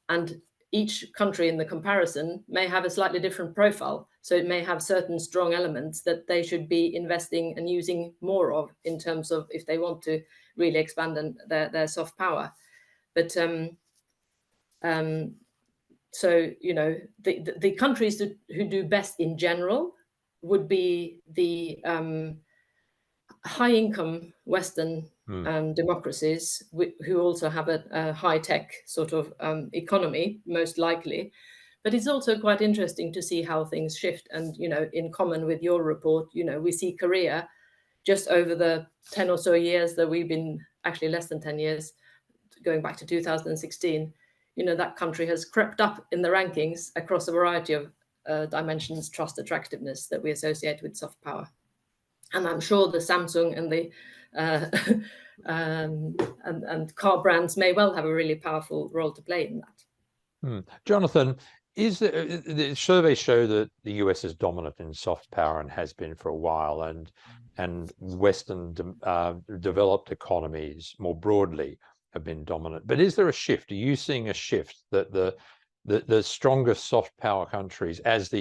and each country in the comparison may have a slightly different profile. So it may have certain strong elements that they should be investing and using more of, in terms of if they want to really expand their soft power. But so, the countries who do best in general would be the high-income Western democracies who also have a high-tech sort of economy, most likely. But it's also quite interesting to see how things shift. And, in common with your report, we see Korea, just over the 10 or so years that we've been, actually less than 10 years, going back to 2016, that country has crept up in the rankings across a variety of dimensions, trust, attractiveness, that we associate with soft power. And I'm sure the Samsung and the and car brands may well have a really powerful role to play in that. Jonathan, the surveys show that the US is dominant in soft power and has been for a while, and Western developed economies more broadly have been dominant. But is there a shift? Are you seeing a shift that the stronger soft power countries, as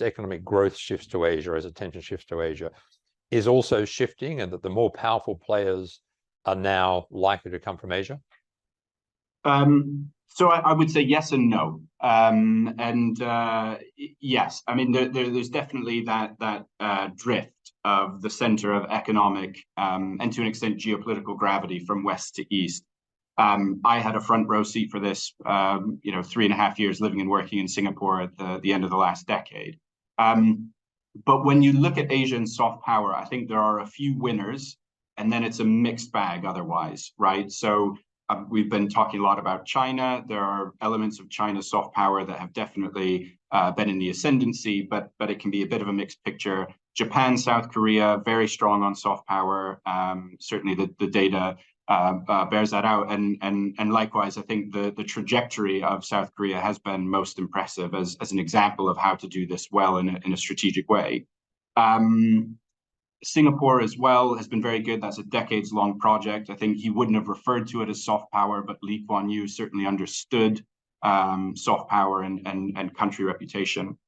economic growth shifts to Asia, as attention shifts to Asia, is also shifting, and that the more powerful players are now likely to come from Asia? So I would say yes and no. Yes, I mean, there's definitely that drift of the center of economic and to an extent geopolitical gravity from west to east. I had a front row seat for this, 3.5 years living and working in Singapore at the end of the last decade. But when you look at Asian soft power, I think there are a few winners, and then it's a mixed bag otherwise, right? So we've been talking a lot about China. There are elements of China's soft power that have definitely been in the ascendancy, but it can be a bit of a mixed picture. Japan, South Korea, very strong on soft power. Certainly the data bears that out. And likewise, I think the trajectory of South Korea has been most impressive as an example of how to do this well in a strategic way. Singapore as well has been very good. That's a decades-long project. I think he wouldn't have referred to it as soft power, but Lee Kuan Yew certainly understood soft power and country reputation.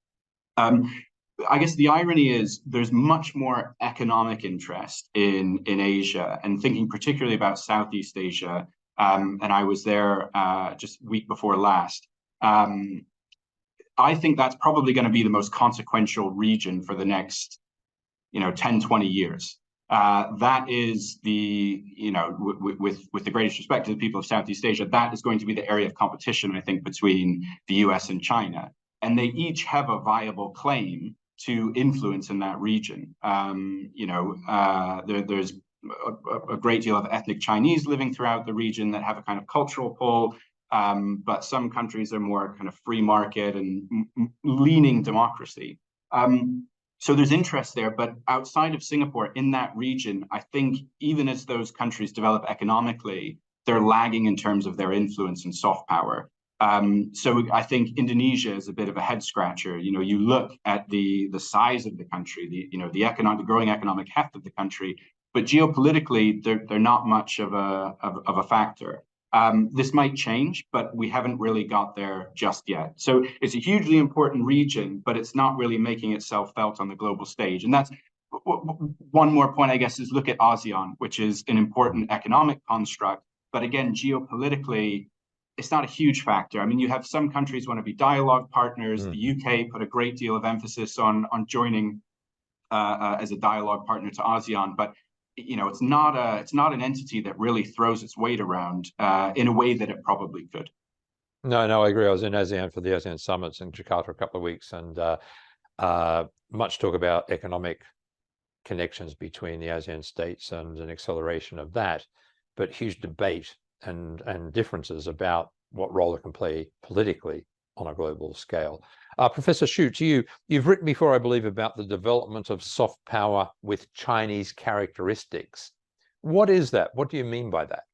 I guess the irony is there's much more economic interest in Asia, and thinking particularly about Southeast Asia. and I was there just week before last. I think that's probably going to be the most consequential region for the next, 10, 20 years. That is the, with the greatest respect to the people of Southeast Asia, that is going to be the area of competition, I think, between the US and China. And they each have a viable claim to influence in that region. There's a great deal of ethnic Chinese living throughout the region that have a kind of cultural pull, but some countries are more kind of free market and leaning democracy. So there's interest there, but outside of Singapore, in that region, I think even as those countries develop economically, they're lagging in terms of their influence and soft power. So I think Indonesia is a bit of a head scratcher. You look at the size of the country, the growing economic heft of the country, but geopolitically, they're not much of a factor. This might change, but we haven't really got there just yet. So it's a hugely important region, but it's not really making itself felt on the global stage. And that's one more point, I guess, is look at ASEAN, which is an important economic construct. But again, geopolitically, it's not a huge factor. I mean, you have some countries want to be dialogue partners. The UK put a great deal of emphasis on joining as a dialogue partner to ASEAN, but it's not an entity that really throws its weight around in a way that it probably could. No, I agree. I was in ASEAN for the ASEAN summits in Jakarta a couple of weeks, and much talk about economic connections between the ASEAN states and an acceleration of that, but huge debate and differences about what role it can play politically on a global scale. Professor Xu, to you, you've written before, I believe, about the development of soft power with Chinese characteristics. What is that? What do you mean by that?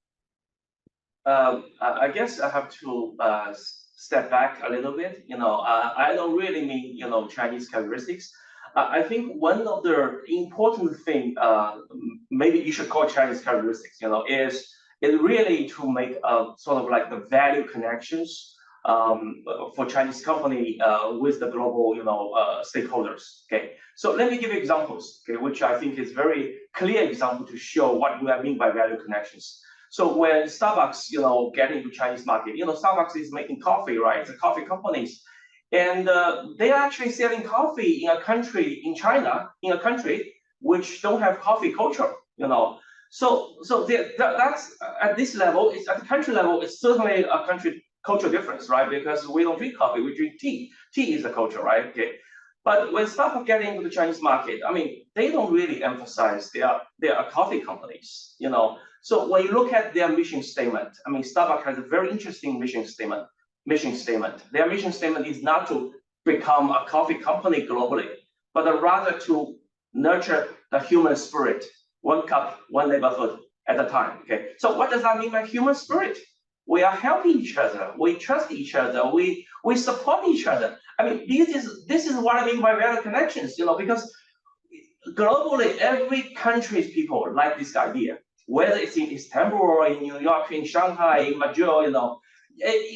I guess I have to step back a little bit. I don't really mean, Chinese characteristics. I think one of the important thing, maybe you should call Chinese characteristics, is really to make sort of like the value connections for Chinese company with the global, stakeholders. Okay, so let me give you examples, okay, which I think is very clear example to show what do I mean by value connections. So when Starbucks, get into Chinese market, Starbucks is making coffee, right? It's a coffee companies, and they are actually selling coffee in a country in China, in a country which don't have coffee culture, So that's at this level. It's at the country level. It's certainly a country cultural difference, right? Because we don't drink coffee, we drink tea. Tea is a culture, right? Okay. But when Starbucks get into the Chinese market, I mean, they don't really emphasize they are coffee companies, So when you look at their mission statement, I mean, Starbucks has a very interesting mission statement. Their mission statement is not to become a coffee company globally, but rather to nurture the human spirit, one cup, one neighborhood at a time. Okay. So what does that mean by human spirit? We are helping each other. We trust each other. We support each other. I mean, this is what I mean by value connections. Because globally, every country's people like this idea. Whether it's in Istanbul or in New York, in Shanghai, in Madrid,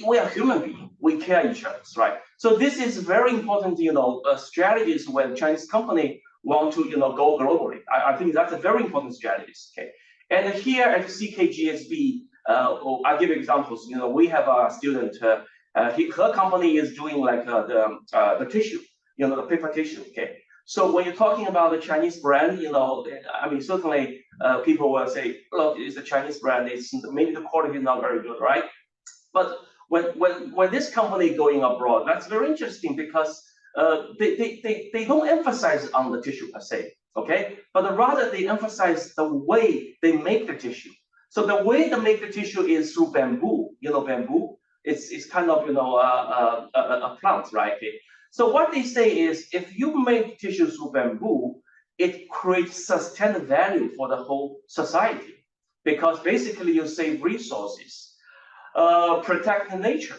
we are human beings. We care each other, right? So this is very important. Strategies when Chinese company want to go globally. I think that's a very important strategy. Okay, and here at CKGSB. I'll give examples. We have a student. Her company is doing like the tissue, the paper tissue. Okay. So when you're talking about the Chinese brand, I mean, certainly people will say, look, it's a Chinese brand. It's maybe the quality is not very good, right? But when this company going abroad, that's very interesting because they don't emphasize on the tissue per se, okay? But rather they emphasize the way they make the tissue. So the way they make the tissue is through bamboo. Bamboo. It's kind of a plant, right? Okay. So what they say is, if you make tissue through bamboo, it creates sustained value for the whole society, because basically you save resources, protect the nature.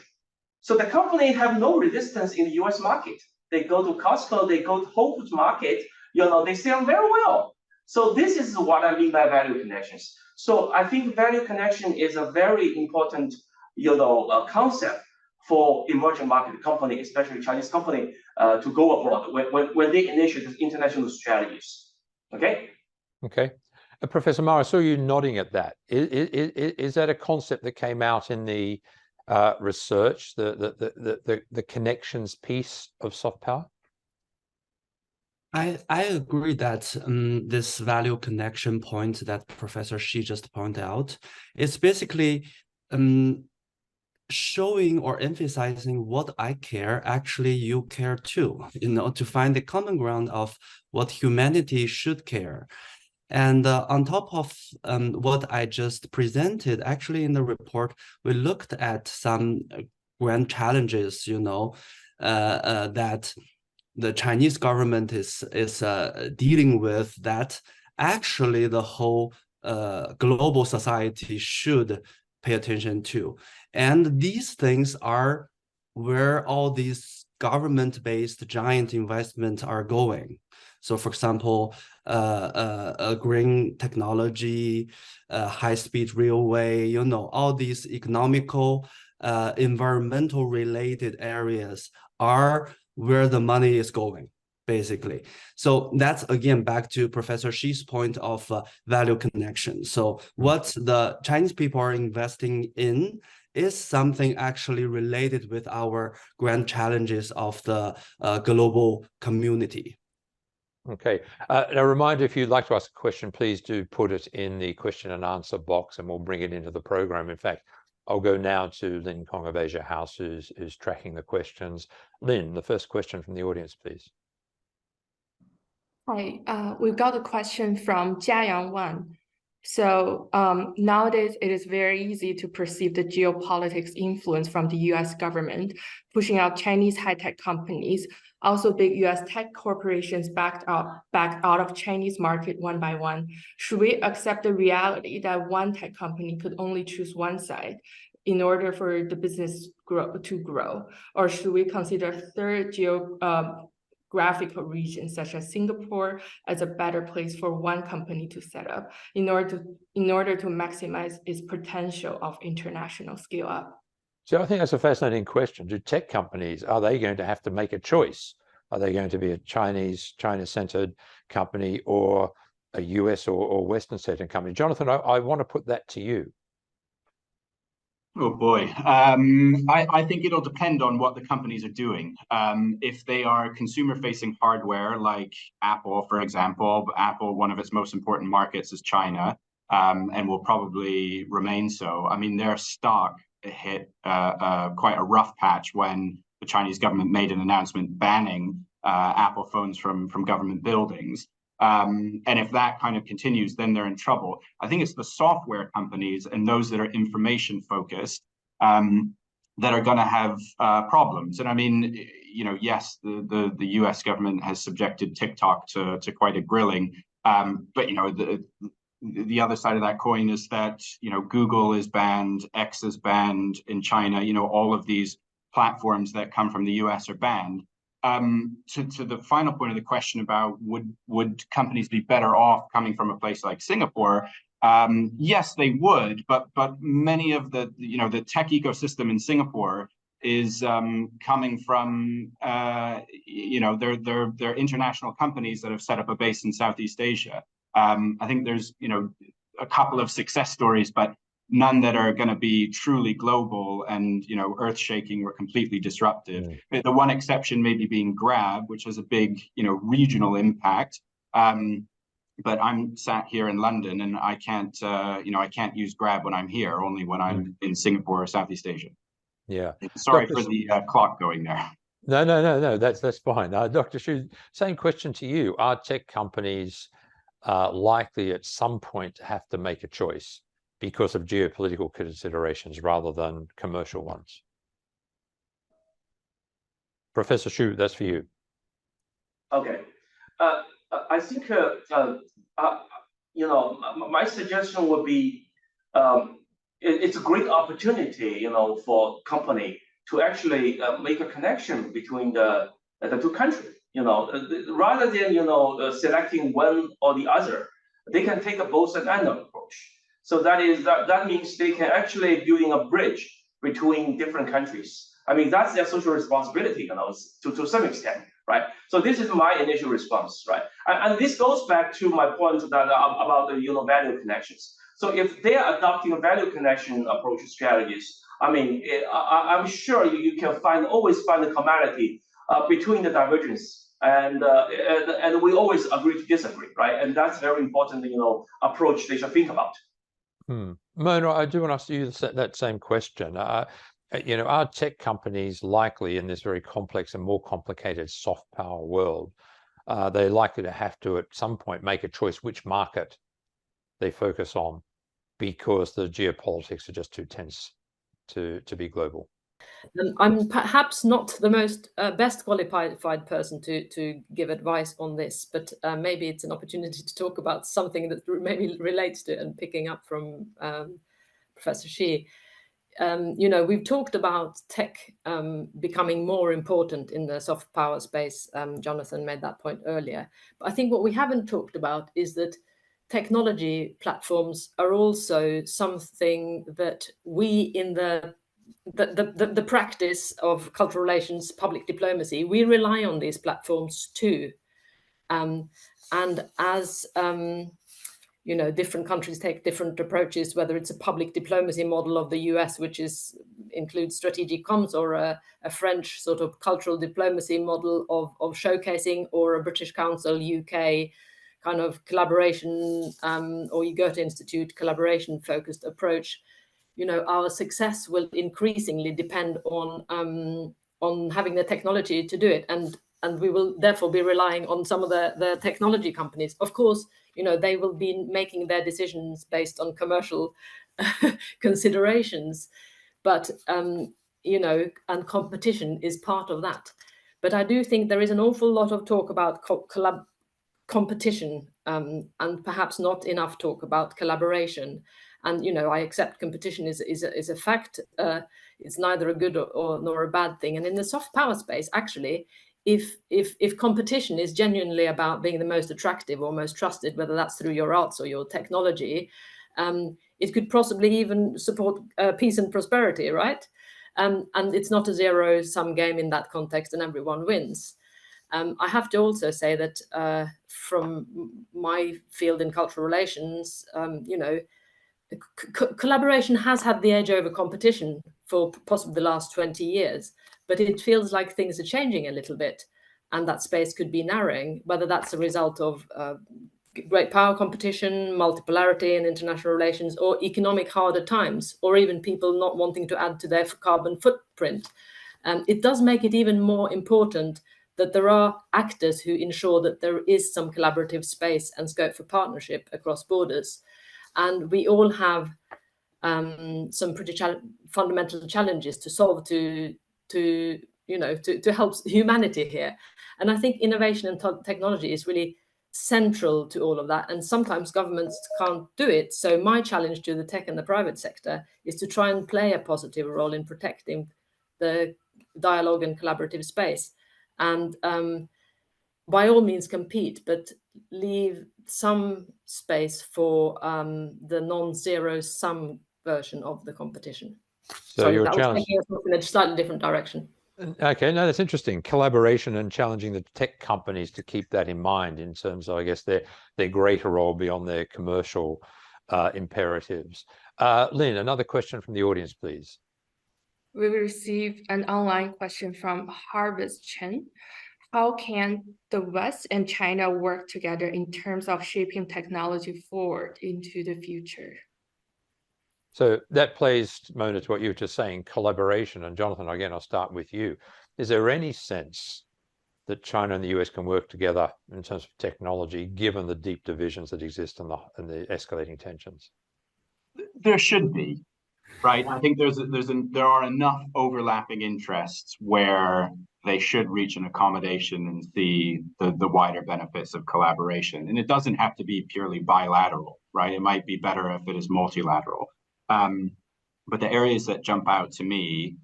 So the company have no resistance in the U.S. market. They go to Costco, they go to Whole Foods market. They sell very well. So this is what I mean by value connections. So I think value connection is a very important, concept for emerging market company, especially Chinese company, to go abroad when they initiate international strategies. Okay. Okay. Professor Ma, I saw you nodding at that. Is that a concept that came out in the research, the connections piece of soft power? I agree that this value connection point that Professor Shi just pointed out is basically showing or emphasizing what I care, actually you care too, to find the common ground of what humanity should care. And on top of what I just presented, actually in the report, we looked at some grand challenges, that the Chinese government is dealing with, that actually the whole global society should pay attention to. And these things are where all these government-based giant investments are going. So, for example, green technology, high-speed railway, all these economical, environmental-related areas are where the money is going, basically. So that's, again, back to Professor Shi's point of value connection. So what the Chinese people are investing in is something actually related with our grand challenges of the global community. Okay. A reminder, if you'd like to ask a question, please do put it in the question and answer box and we'll bring it into the program. In fact, I'll go now to Lin Kong of Asia House, who's tracking the questions. Lin, the first question from the audience, please. Hi, we've got a question from Jiayang Wan. So nowadays, it is very easy to perceive the geopolitics influence from the US government, pushing out Chinese high-tech companies. Also, big US tech corporations backed out of Chinese market one by one. Should we accept the reality that one tech company could only choose one side in order for the business to grow? Or should we consider a third geographical region, such as Singapore, as a better place for one company to set up in order to maximize its potential of international scale up? So I think that's a fascinating question. Do tech companies, are they going to have to make a choice? Are they going to be a China-centered company or a US or Western-centered company? Jonathan, I want to put that to you. Oh boy, I think it'll depend on what the companies are doing. If they are consumer-facing hardware, like Apple, for example, Apple, one of its most important markets is China, and will probably remain so. I mean, their stock hit quite a rough patch when the Chinese government made an announcement banning Apple phones from government buildings. And if that kind of continues, then they're in trouble. I think it's the software companies and those that are information focused that are going to have problems. And I mean, yes, the US government has subjected TikTok to quite a grilling. But the other side of that coin is that Google is banned, X is banned in China. All of these platforms that come from the US are banned. To the final point of the question about would companies be better off coming from a place like Singapore? Yes, they would, but many of the tech ecosystem in Singapore is coming from they're international companies that have set up a base in Southeast Asia. I think there's a couple of success stories, but none that are going to be truly global and earth-shaking or completely disruptive. The one exception maybe being Grab, which has a big regional impact. But I'm sat here in London, and I can't use Grab when I'm here, only when I'm in Singapore or Southeast Asia. Yeah. Sorry for the clock going there. No. That's fine. Dr. Cheung, same question to you. Are tech companies likely at some point to have to make a choice because of geopolitical considerations rather than commercial ones? Professor Cheung, that's for you. Okay. I think, my suggestion would be, it's a great opportunity, for company to actually make a connection between the two countries. Rather than selecting one or the other, they can take a both and approach. So that means they can actually building a bridge between different countries. I mean, that's their social responsibility, to some extent. right? So this is my initial response, right? And this goes back to my point that about the value connections. So if they are adopting a value connection approach strategies, I mean, I'm sure you can always find the commonality between the divergence, and we always agree to disagree, right? And that's very important, approach they should think about. Mona, I do want to ask you that same question. Are tech companies likely in this very complex and more complicated soft power world, they're likely to have to at some point make a choice which market they focus on, because the geopolitics are just too tense to be global? I'm perhaps not the most best qualified person to give advice on this, but maybe it's an opportunity to talk about something that maybe relates to it, and picking up from Professor Shi. We've talked about tech becoming more important in the soft power space. Jonathan made that point earlier. But I think what we haven't talked about is that technology platforms are also something that we in the practice of cultural relations, public diplomacy, we rely on these platforms too. And as different countries take different approaches, whether it's a public diplomacy model of the US, which includes strategic comms, or a French sort of cultural diplomacy model of showcasing, or a British Council UK kind of collaboration, or Goethe Institute collaboration focused approach, our success will increasingly depend on having the technology to do it, and we will therefore be relying on some of the technology companies. Of course, they will be making their decisions based on commercial considerations, but and competition is part of that. But I do think there is an awful lot of talk about competition, and perhaps not enough talk about collaboration. And I accept competition is a fact. It's neither a good nor a bad thing. And in the soft power space, actually, if competition is genuinely about being the most attractive or most trusted, whether that's through your arts or your technology, it could possibly even support peace and prosperity, right? And it's not a zero-sum game in that context, and everyone wins. I have to also say that from my field in cultural relations, collaboration has had the edge over competition for possibly the last 20 years, but it feels like things are changing a little bit, and that space could be narrowing, whether that's a result of great power competition, multipolarity in international relations, or economic harder times, or even people not wanting to add to their carbon footprint. It does make it even more important that there are actors who ensure that there is some collaborative space and scope for partnership across borders. And we all have some pretty fundamental challenges to solve to help humanity here. And I think innovation and technology is really central to all of that. And sometimes governments can't do it. So my challenge to the tech and the private sector is to try and play a positive role in protecting the dialogue and collaborative space. And by all means compete, but leave some space for the non-zero sum version of the competition. So your challenge, taking us in a slightly different direction. Okay, no, that's interesting. Collaboration and challenging the tech companies to keep that in mind in terms of, I guess, their greater role beyond their commercial imperatives. Lynn, another question from the audience, please. We received an online question from Harvest Chen. How can the West and China work together in terms of shaping technology forward into the future? So that plays, Mona, to what you were just saying, collaboration. And Jonathan, again, I'll start with you. Is there any sense that China and the US can work together in terms of technology, given the deep divisions that exist and the escalating tensions? There should be, right? I think there are enough overlapping interests where they should reach an accommodation and see the wider benefits of collaboration. And it doesn't have to be purely bilateral, right? It might be better if it is multilateral. But the areas that jump out to me,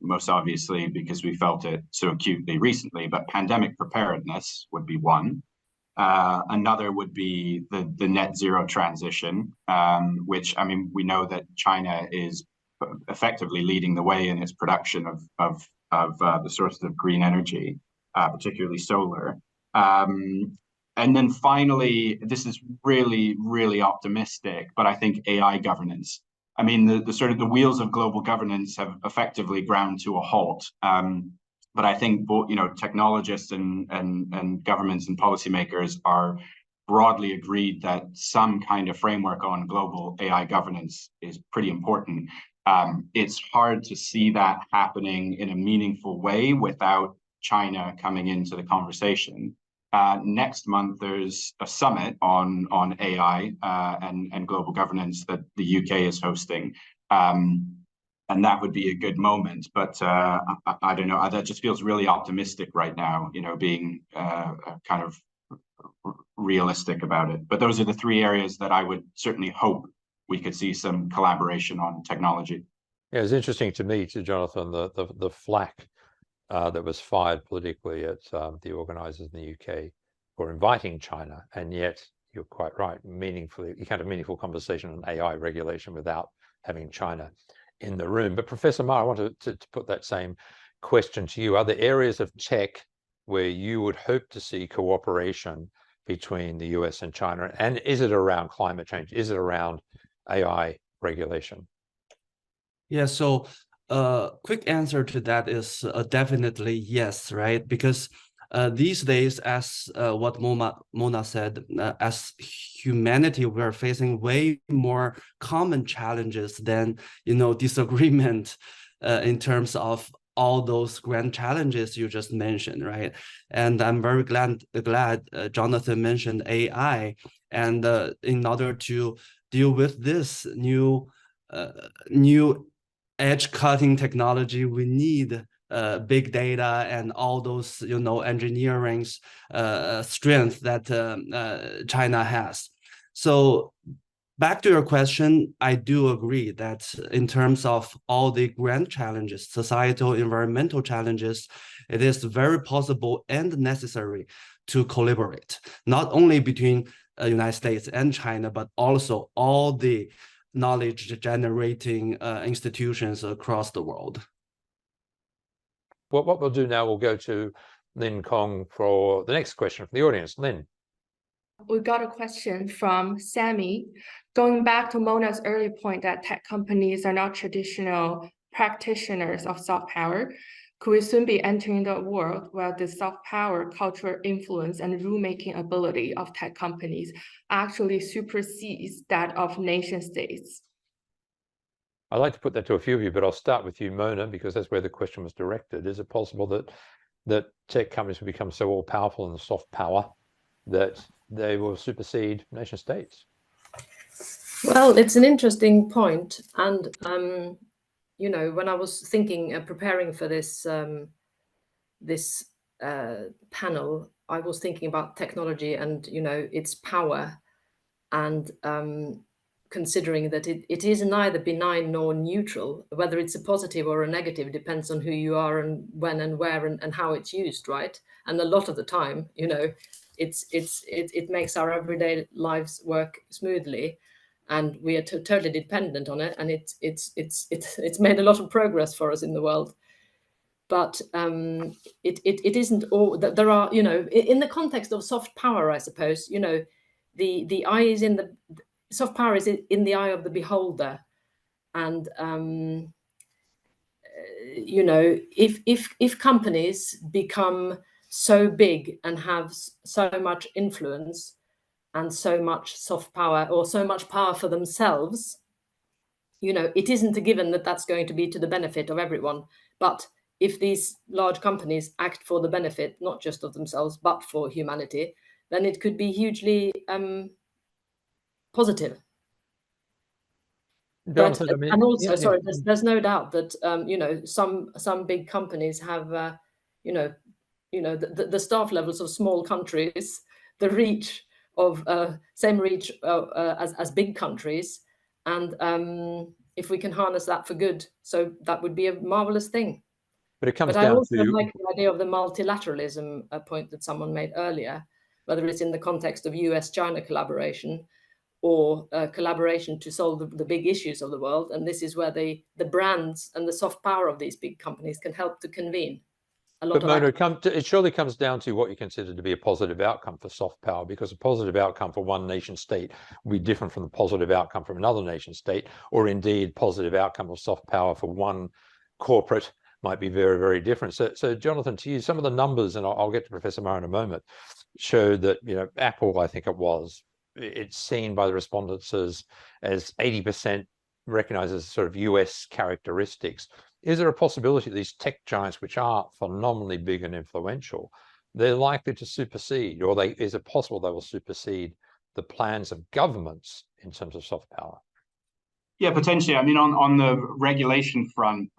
most obviously because we felt it so acutely recently, but pandemic preparedness would be one. Another would be the net zero transition, which, we know that China is effectively leading the way in its production of of the sources of green energy, particularly solar. And then finally, this is really, really optimistic, but I think AI governance. I mean, the sort of the wheels of global governance have effectively ground to a halt. But I think both, technologists and governments and policymakers are broadly agreed that some kind of framework on global AI governance is pretty important. It's hard to see that happening in a meaningful way without China coming into the conversation. Next month, there's a summit on AI and global governance that the UK is hosting. And that would be a good moment. But I don't know, that just feels really optimistic right now, being kind of realistic about it. But those are the three areas that I would certainly hope we could see some collaboration on technology. Yeah, it's interesting to me, Jonathan, the flack that was fired politically at the organisers in the UK for inviting China, and yet you're quite right. You can't have meaningful conversation on AI regulation without having China in the room. But Professor Ma, I want to put that same question to you. Are there areas of tech where you would hope to see cooperation between the US and China? And is it around climate change? Is it around AI regulation? Yeah, so quick answer to that is definitely yes, right? Because these days, as what Mona said, as humanity, we're facing way more common challenges than, disagreement in terms of all those grand challenges you just mentioned, right? And I'm very glad Jonathan mentioned AI. And in order to deal with this new edge-cutting technology, we need big data and all those, engineering strength that China has. So back to your question, I do agree that in terms of all the grand challenges, societal, environmental challenges, it is very possible and necessary to collaborate, not only between United States and China, but also all the knowledge-generating institutions across the world. Well, what we'll do now, we'll go to Lin Kong for the next question from the audience. Lin. We got a question from Sammy. Going back to Mona's earlier point that tech companies are not traditional practitioners of soft power, could we soon be entering the world where the soft power, cultural influence, and rulemaking ability of tech companies actually supersedes that of nation states? I'd like to put that to a few of you, but I'll start with you, Mona, because that's where the question was directed. Is it possible that tech companies will become so all-powerful in the soft power that they will supersede nation states? Well, it's an interesting point. And, when I was thinking, preparing for this, this panel, I was thinking about technology and, its power, and considering that it is neither benign nor neutral. Whether it's a positive or a negative depends on who you are and when and where and how it's used, right? And a lot of the time, it makes our everyday lives work smoothly, and we are totally dependent on it, and it's made a lot of progress for us in the world. But it isn't all that there are, in the context of soft power, I suppose, the eye is in the soft power is in the eye of the beholder. And if companies become so big and have so much influence and so much soft power, or so much power for themselves, it isn't a given that that's going to be to the benefit of everyone. But if these large companies act for the benefit, not just of themselves, but for humanity, then it could be hugely positive. But, and also, sorry, there's no doubt that some big companies have the staff levels of small countries, the reach of same reach as big countries, and if we can harness that for good, so that would be a marvelous thing. But it comes down to. I also like the idea of the multilateralism point that someone made earlier, whether it's in the context of US-China collaboration or collaboration to solve the big issues of the world. And this is where the brands and the soft power of these big companies can help to convene a lot But of Mona, it surely comes down to what you consider to be a positive outcome for soft power, because a positive outcome for one nation state will be different from the positive outcome from another nation state, or indeed positive outcome of soft power for one corporate might be very, very different. So Jonathan, to you, some of the numbers, and I'll get to Professor Ma in a moment, showed that, you know, Apple, I think it's seen by the respondents as 80% recognized as sort of US characteristics. Is there a possibility these tech giants, which are phenomenally big and influential, they're likely to supersede, or is it possible they will supersede the plans of governments in terms of soft power? Yeah, potentially. I mean, on the regulation front,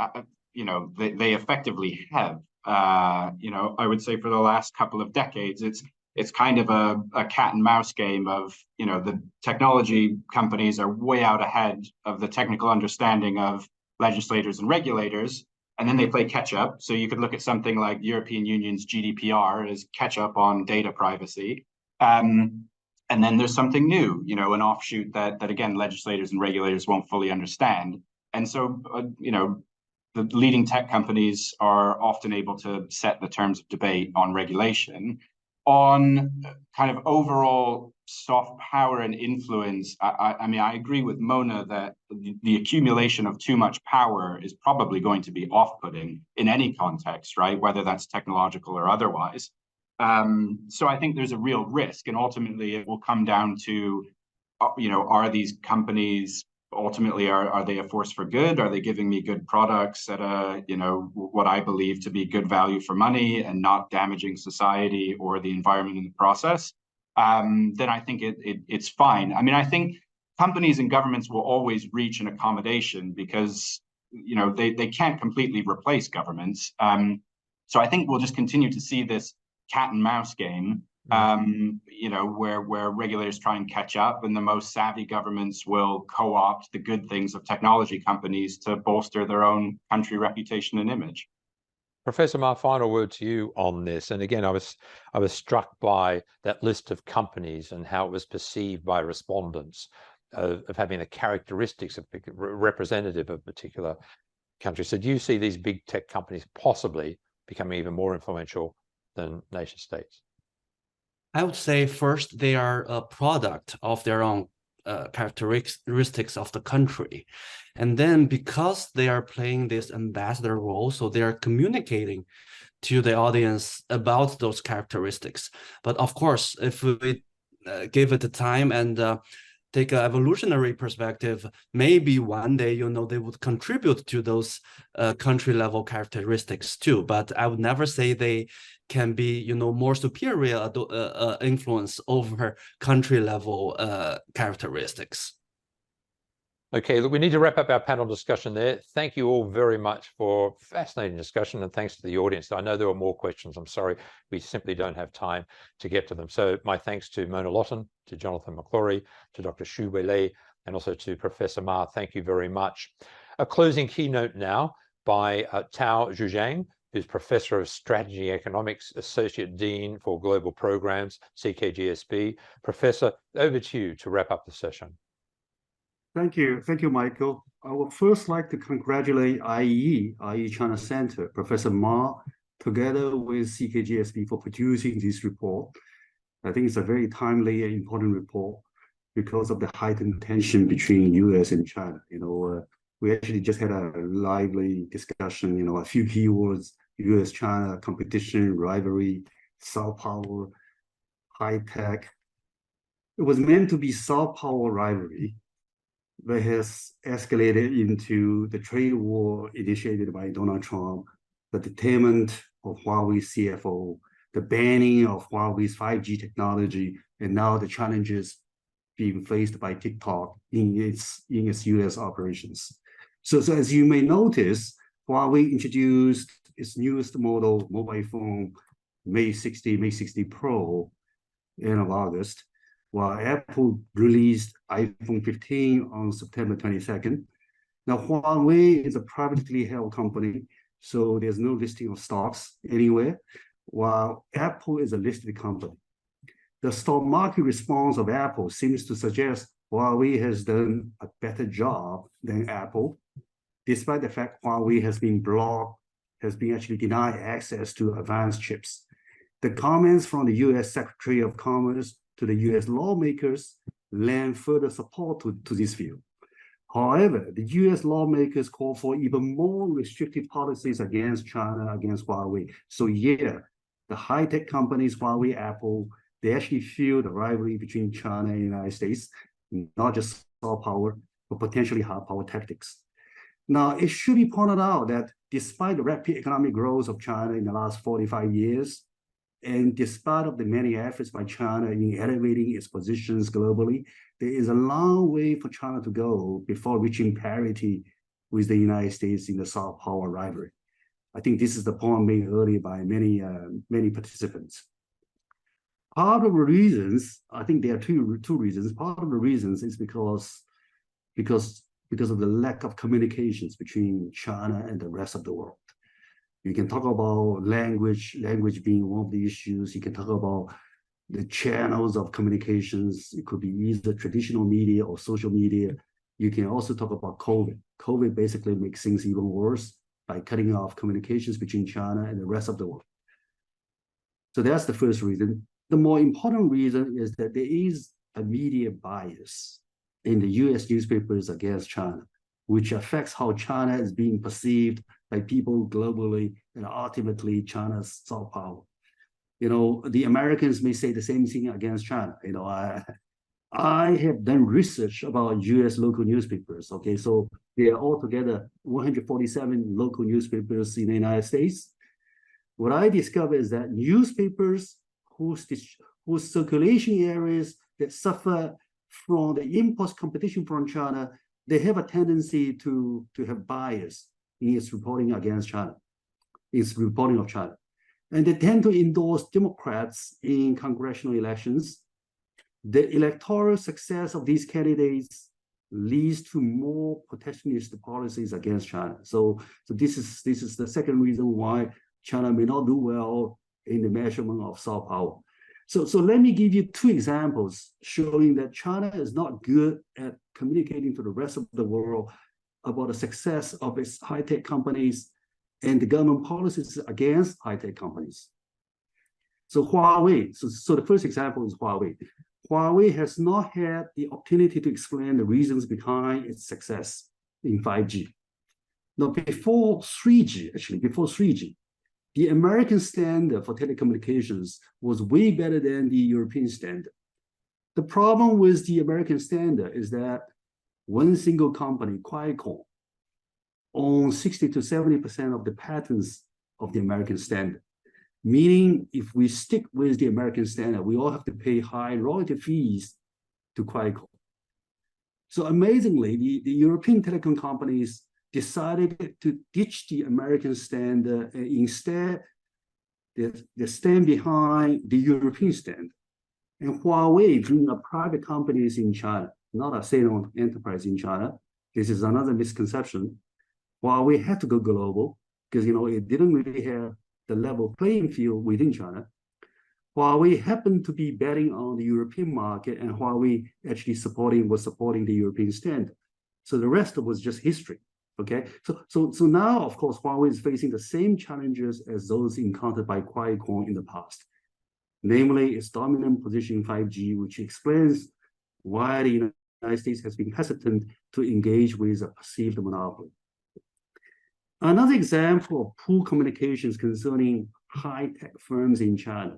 you know, they effectively have. You know, I would say for the last couple of decades, it's kind of a cat and mouse game of, you know, the technology companies are way out ahead of the technical understanding of legislators and regulators, and then they play catch up. So you could look at something like European Union's GDPR as catch up on data privacy. And then there's something new, you know, an offshoot that again, legislators and regulators won't fully understand. And so, you know, the leading tech companies are often able to set the terms of debate on regulation. On kind of overall soft power and influence, I mean, I agree with Mona that the accumulation of too much power is probably going to be off-putting in any context, right? Whether that's technological or otherwise. So I think there's a real risk, and ultimately it will come down to, you know, are these companies ultimately, are they a force for good? Are they giving me good products at a, you know, what I believe to be good value for money and not damaging society or the environment in the process? Then I think it's fine. I mean, I think companies and governments will always reach an accommodation because, you know, they can't completely replace governments. So I think we'll just continue to see this cat and mouse game, you know, where regulators try and catch up, and the most savvy governments will co-opt the good things of technology companies to bolster their own country reputation and image. Professor Ma, final word to you on this. And again, I was struck by that list of companies and how it was perceived by respondents of having the characteristics of representative of particular countries. So do you see these big tech companies possibly becoming even more influential than nation states? I would say first, they are a product of their own characteristics of the country. And then because they are playing this ambassador role, so they are communicating to the audience about those characteristics. But of course, if we give it the time and take an evolutionary perspective, maybe one day, you know, they would contribute to those country level characteristics too. But I would never say they can be, you know, more superior influence over country level characteristics. Okay, look, we need to wrap up our panel discussion there. Thank you all very much for fascinating discussion, and thanks to the audience. I know there were more questions. I'm sorry, we simply don't have time to get to them. So my thanks to Mona Lawton, to Jonathan McClory, to Dr. Xu Weilei, and also to Professor Ma. Thank you very much. A closing keynote now by Tao Zhujiang, who's Professor of Strategy Economics, Associate Dean for Global Programs, CKGSB. Professor, over to you to wrap up the session. Thank you, Michael. I would first like to congratulate IE China Center, Professor Ma, together with CKGSB for producing this report. I think it's a very timely and important report because of the heightened tension between US and China. You know, we actually just had a lively discussion, you know, a few keywords: US-China competition, rivalry, soft power, high tech. It was meant to be soft power rivalry, that has escalated into the trade war initiated by Donald Trump, the detainment of Huawei CFO, the banning of Huawei's 5G technology, and now the challenges being faced by TikTok in its US operations. So as you may notice, Huawei introduced its newest model mobile phone, Mate 60 Pro, end of August, while Apple released iPhone 15 on September 22nd. Now, Huawei is a privately held company, so there's no listing of stocks anywhere, while Apple is a listed company. The stock market response of Apple seems to suggest Huawei has done a better job than Apple, despite the fact Huawei has been blocked, has been actually denied access to advanced chips. The comments from the US Secretary of Commerce to the US lawmakers lend further support to this view. However, the US lawmakers call for even more restrictive policies against China, against Huawei. So yeah, the high-tech companies, Huawei, Apple, they actually feel the rivalry between China and the United States, not just soft power, but potentially hard power tactics. Now, it should be pointed out that despite the rapid economic growth of China in the last 45 years, and despite of the many efforts by China in elevating its positions globally, there is a long way for China to go before reaching parity with the United States in the soft power rivalry. I think this is the point made earlier by many participants. Part of the reasons, I think there are two reasons. Part of the reasons is because of the lack of communications between China and the rest of the world. You can talk about language being one of the issues. You can talk about the channels of communications. It could be either traditional media or social media. You can also talk about COVID. COVID basically makes things even worse by cutting off communications between China and the rest of the world. So that's the first reason. The more important reason is that there is a media bias in the US newspapers against China, which affects how China is being perceived by people globally and ultimately China's soft power. You know, the Americans may say the same thing against China. You know, I have done research about US local newspapers. Okay, so there are altogether 147 local newspapers in the United States. What I discovered is that newspapers whose circulation areas that suffer from the impulse competition from China, they have a tendency to have bias in its reporting against China, its reporting of China. And they tend to endorse Democrats in congressional elections. The electoral success of these candidates leads to more protectionist policies against China. So this is the second reason why China may not do well in the measurement of soft power. So let me give you two examples showing that China is not good at communicating to the rest of the world about the success of its high-tech companies and the government policies against high-tech companies. So Huawei, so the first example is Huawei. Huawei has not had the opportunity to explain the reasons behind its success in 5G. Now, before 3G, the American standard for telecommunications was way better than the European standard. The problem with the American standard is that one single company, Qualcomm, owns 60 to 70% of the patents of the American standard. Meaning, if we stick with the American standard, we all have to pay high royalty fees to Qualcomm. So amazingly, the European telecom companies decided to ditch the American standard and instead they stand behind the European standard. And Huawei, being a private company in China, not a state-owned enterprise in China, this is another misconception. Huawei had to go global because it didn't really have the level playing field within China. Huawei happened to be betting on the European market, and Huawei actually was supporting the European standard. So the rest was just history. Okay, so now, of course, Huawei is facing the same challenges as those encountered by Qualcomm in the past, namely its dominant position in 5G, which explains why the United States has been hesitant to engage with a perceived monopoly. Another example of poor communications concerning high-tech firms in China,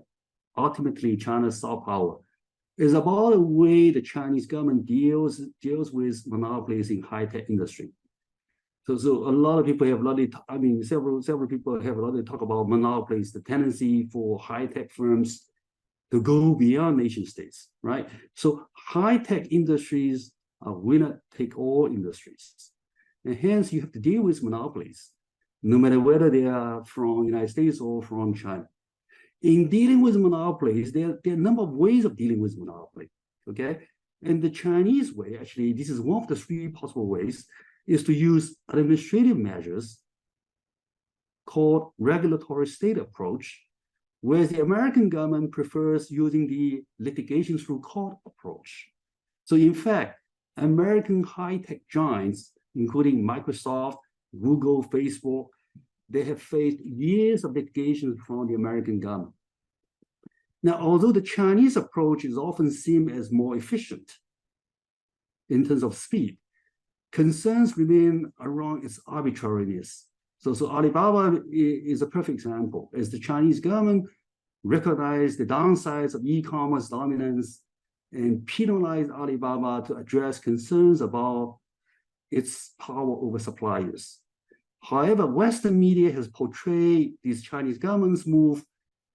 ultimately China's soft power, is about the way the Chinese government deals with monopolies in high-tech industry. So a lot of people have several people have a lot of talk about monopolies, the tendency for high-tech firms to go beyond nation states, right? So high-tech industries are winner-take-all industries. And hence, you have to deal with monopolies, no matter whether they are from the United States or from China. In dealing with monopolies, there are a number of ways of dealing with monopoly, okay? And the Chinese way, actually, this is one of the three possible ways, is to use administrative measures called regulatory state approach, whereas the American government prefers using the litigation through court approach. So in fact, American high-tech giants, including Microsoft, Google, Facebook, they have faced years of litigation from the American government. Now, although the Chinese approach is often seen as more efficient in terms of speed, concerns remain around its arbitrariness. So Alibaba is a perfect example, as the Chinese government recognized the downsides of e-commerce dominance and penalized Alibaba to address concerns about its power over suppliers. However, Western media has portrayed this Chinese government's move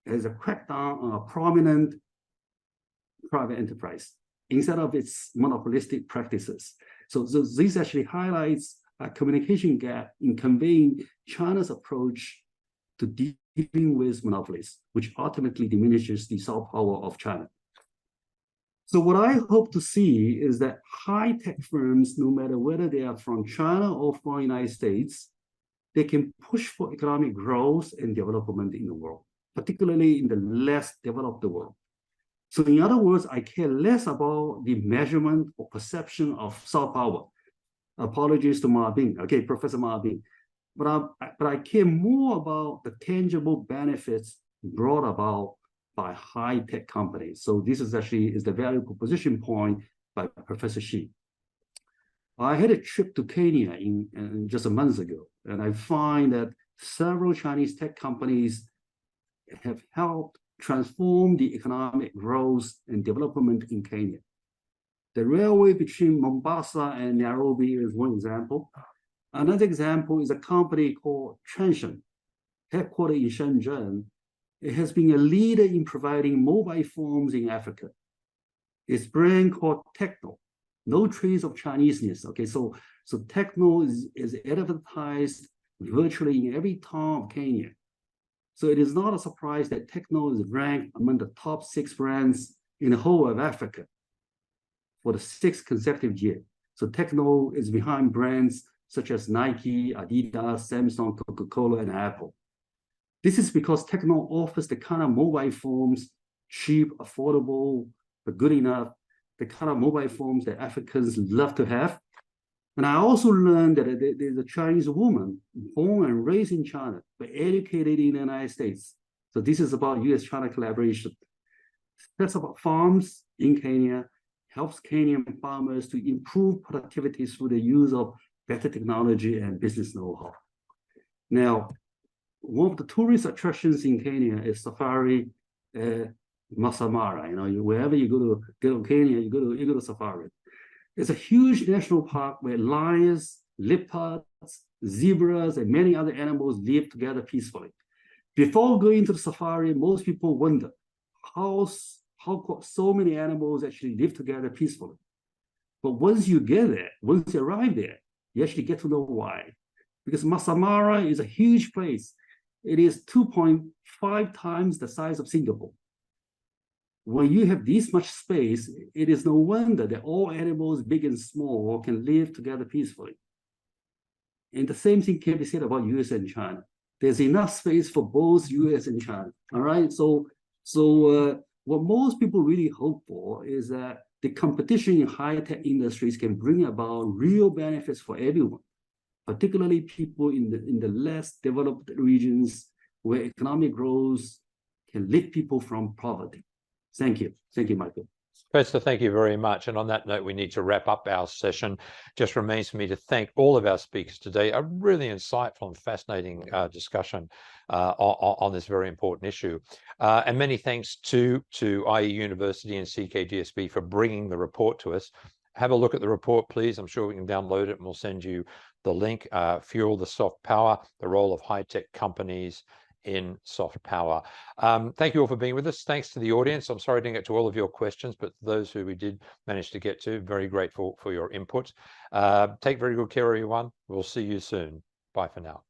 as a crackdown on a prominent private enterprise instead of its monopolistic practices. So this actually highlights a communication gap in conveying China's approach to dealing with monopolies, which ultimately diminishes the soft power of China. So what I hope to see is that high-tech firms, no matter whether they are from China or from the United States, they can push for economic growth and development in the world, particularly in the less developed world. So in other words, I care less about the measurement or perception of soft power. Apologies to Ma Bing, okay, Professor Ma Bing. But I care more about the tangible benefits brought about by high-tech companies. So this is the value proposition point by Professor Xi. I had a trip to Kenya in just a month ago, and I find that several Chinese tech companies have helped transform the economic growth and development in Kenya. The railway between Mombasa and Nairobi is one example. Another example is a company called Cheung, headquartered in Shenzhen. It has been a leader in providing mobile phones in Africa. Its brand called Techno, no trace of Chineseness. Okay, so Techno is advertised virtually in every town of Kenya. So it is not a surprise that Techno is ranked among the top 6 brands in the whole of Africa for the 6th consecutive year. So Techno is behind brands such as Nike, Adidas, Samsung, Coca-Cola, and Apple. This is because Techno offers the kind of mobile phones, cheap, affordable, but good enough, the kind of mobile phones that Africans love to have. And I also learned that there's a Chinese woman born and raised in China, but educated in the United States. So this is about US-China collaboration. That's about farms in Kenya, helps Kenyan farmers to improve productivity through the use of better technology and business know-how. Now, one of the tourist attractions in Kenya is Safari Masai Mara. You know, wherever you go to Kenya, you go to Safari. It's a huge national park where lions, leopards, zebras, and many other animals live together peacefully. Before going to the safari, most people wonder how so many animals actually live together peacefully. But once you get there, once you arrive there, you actually get to know why. Because Masai Mara is a huge place. It is 2.5 times the size of Singapore. When you have this much space, it is no wonder that all animals, big and small, can live together peacefully. And the same thing can be said about US and China. There's enough space for both US and China, all right? So what most people really hope for is that the competition in high-tech industries can bring about real benefits for everyone, particularly people in the less developed regions where economic growth can lift people from poverty. Thank you. Thank you, Michael. Professor, thank you very much. And on that note, we need to wrap up our session. Just remains for me to thank all of our speakers today. A really insightful and fascinating discussion on this very important issue. And many thanks to IE University and CKGSB for bringing the report to us. Have a look at the report, please. I'm sure we can download it and we'll send you the link. Fuel the Soft Power, the role of high-tech companies in soft power. Thank you all for being with us. Thanks to the audience. I'm sorry I didn't get to all of your questions, but those who we did manage to get to, very grateful for your input. Take very good care, everyone. We'll see you soon. Bye for now.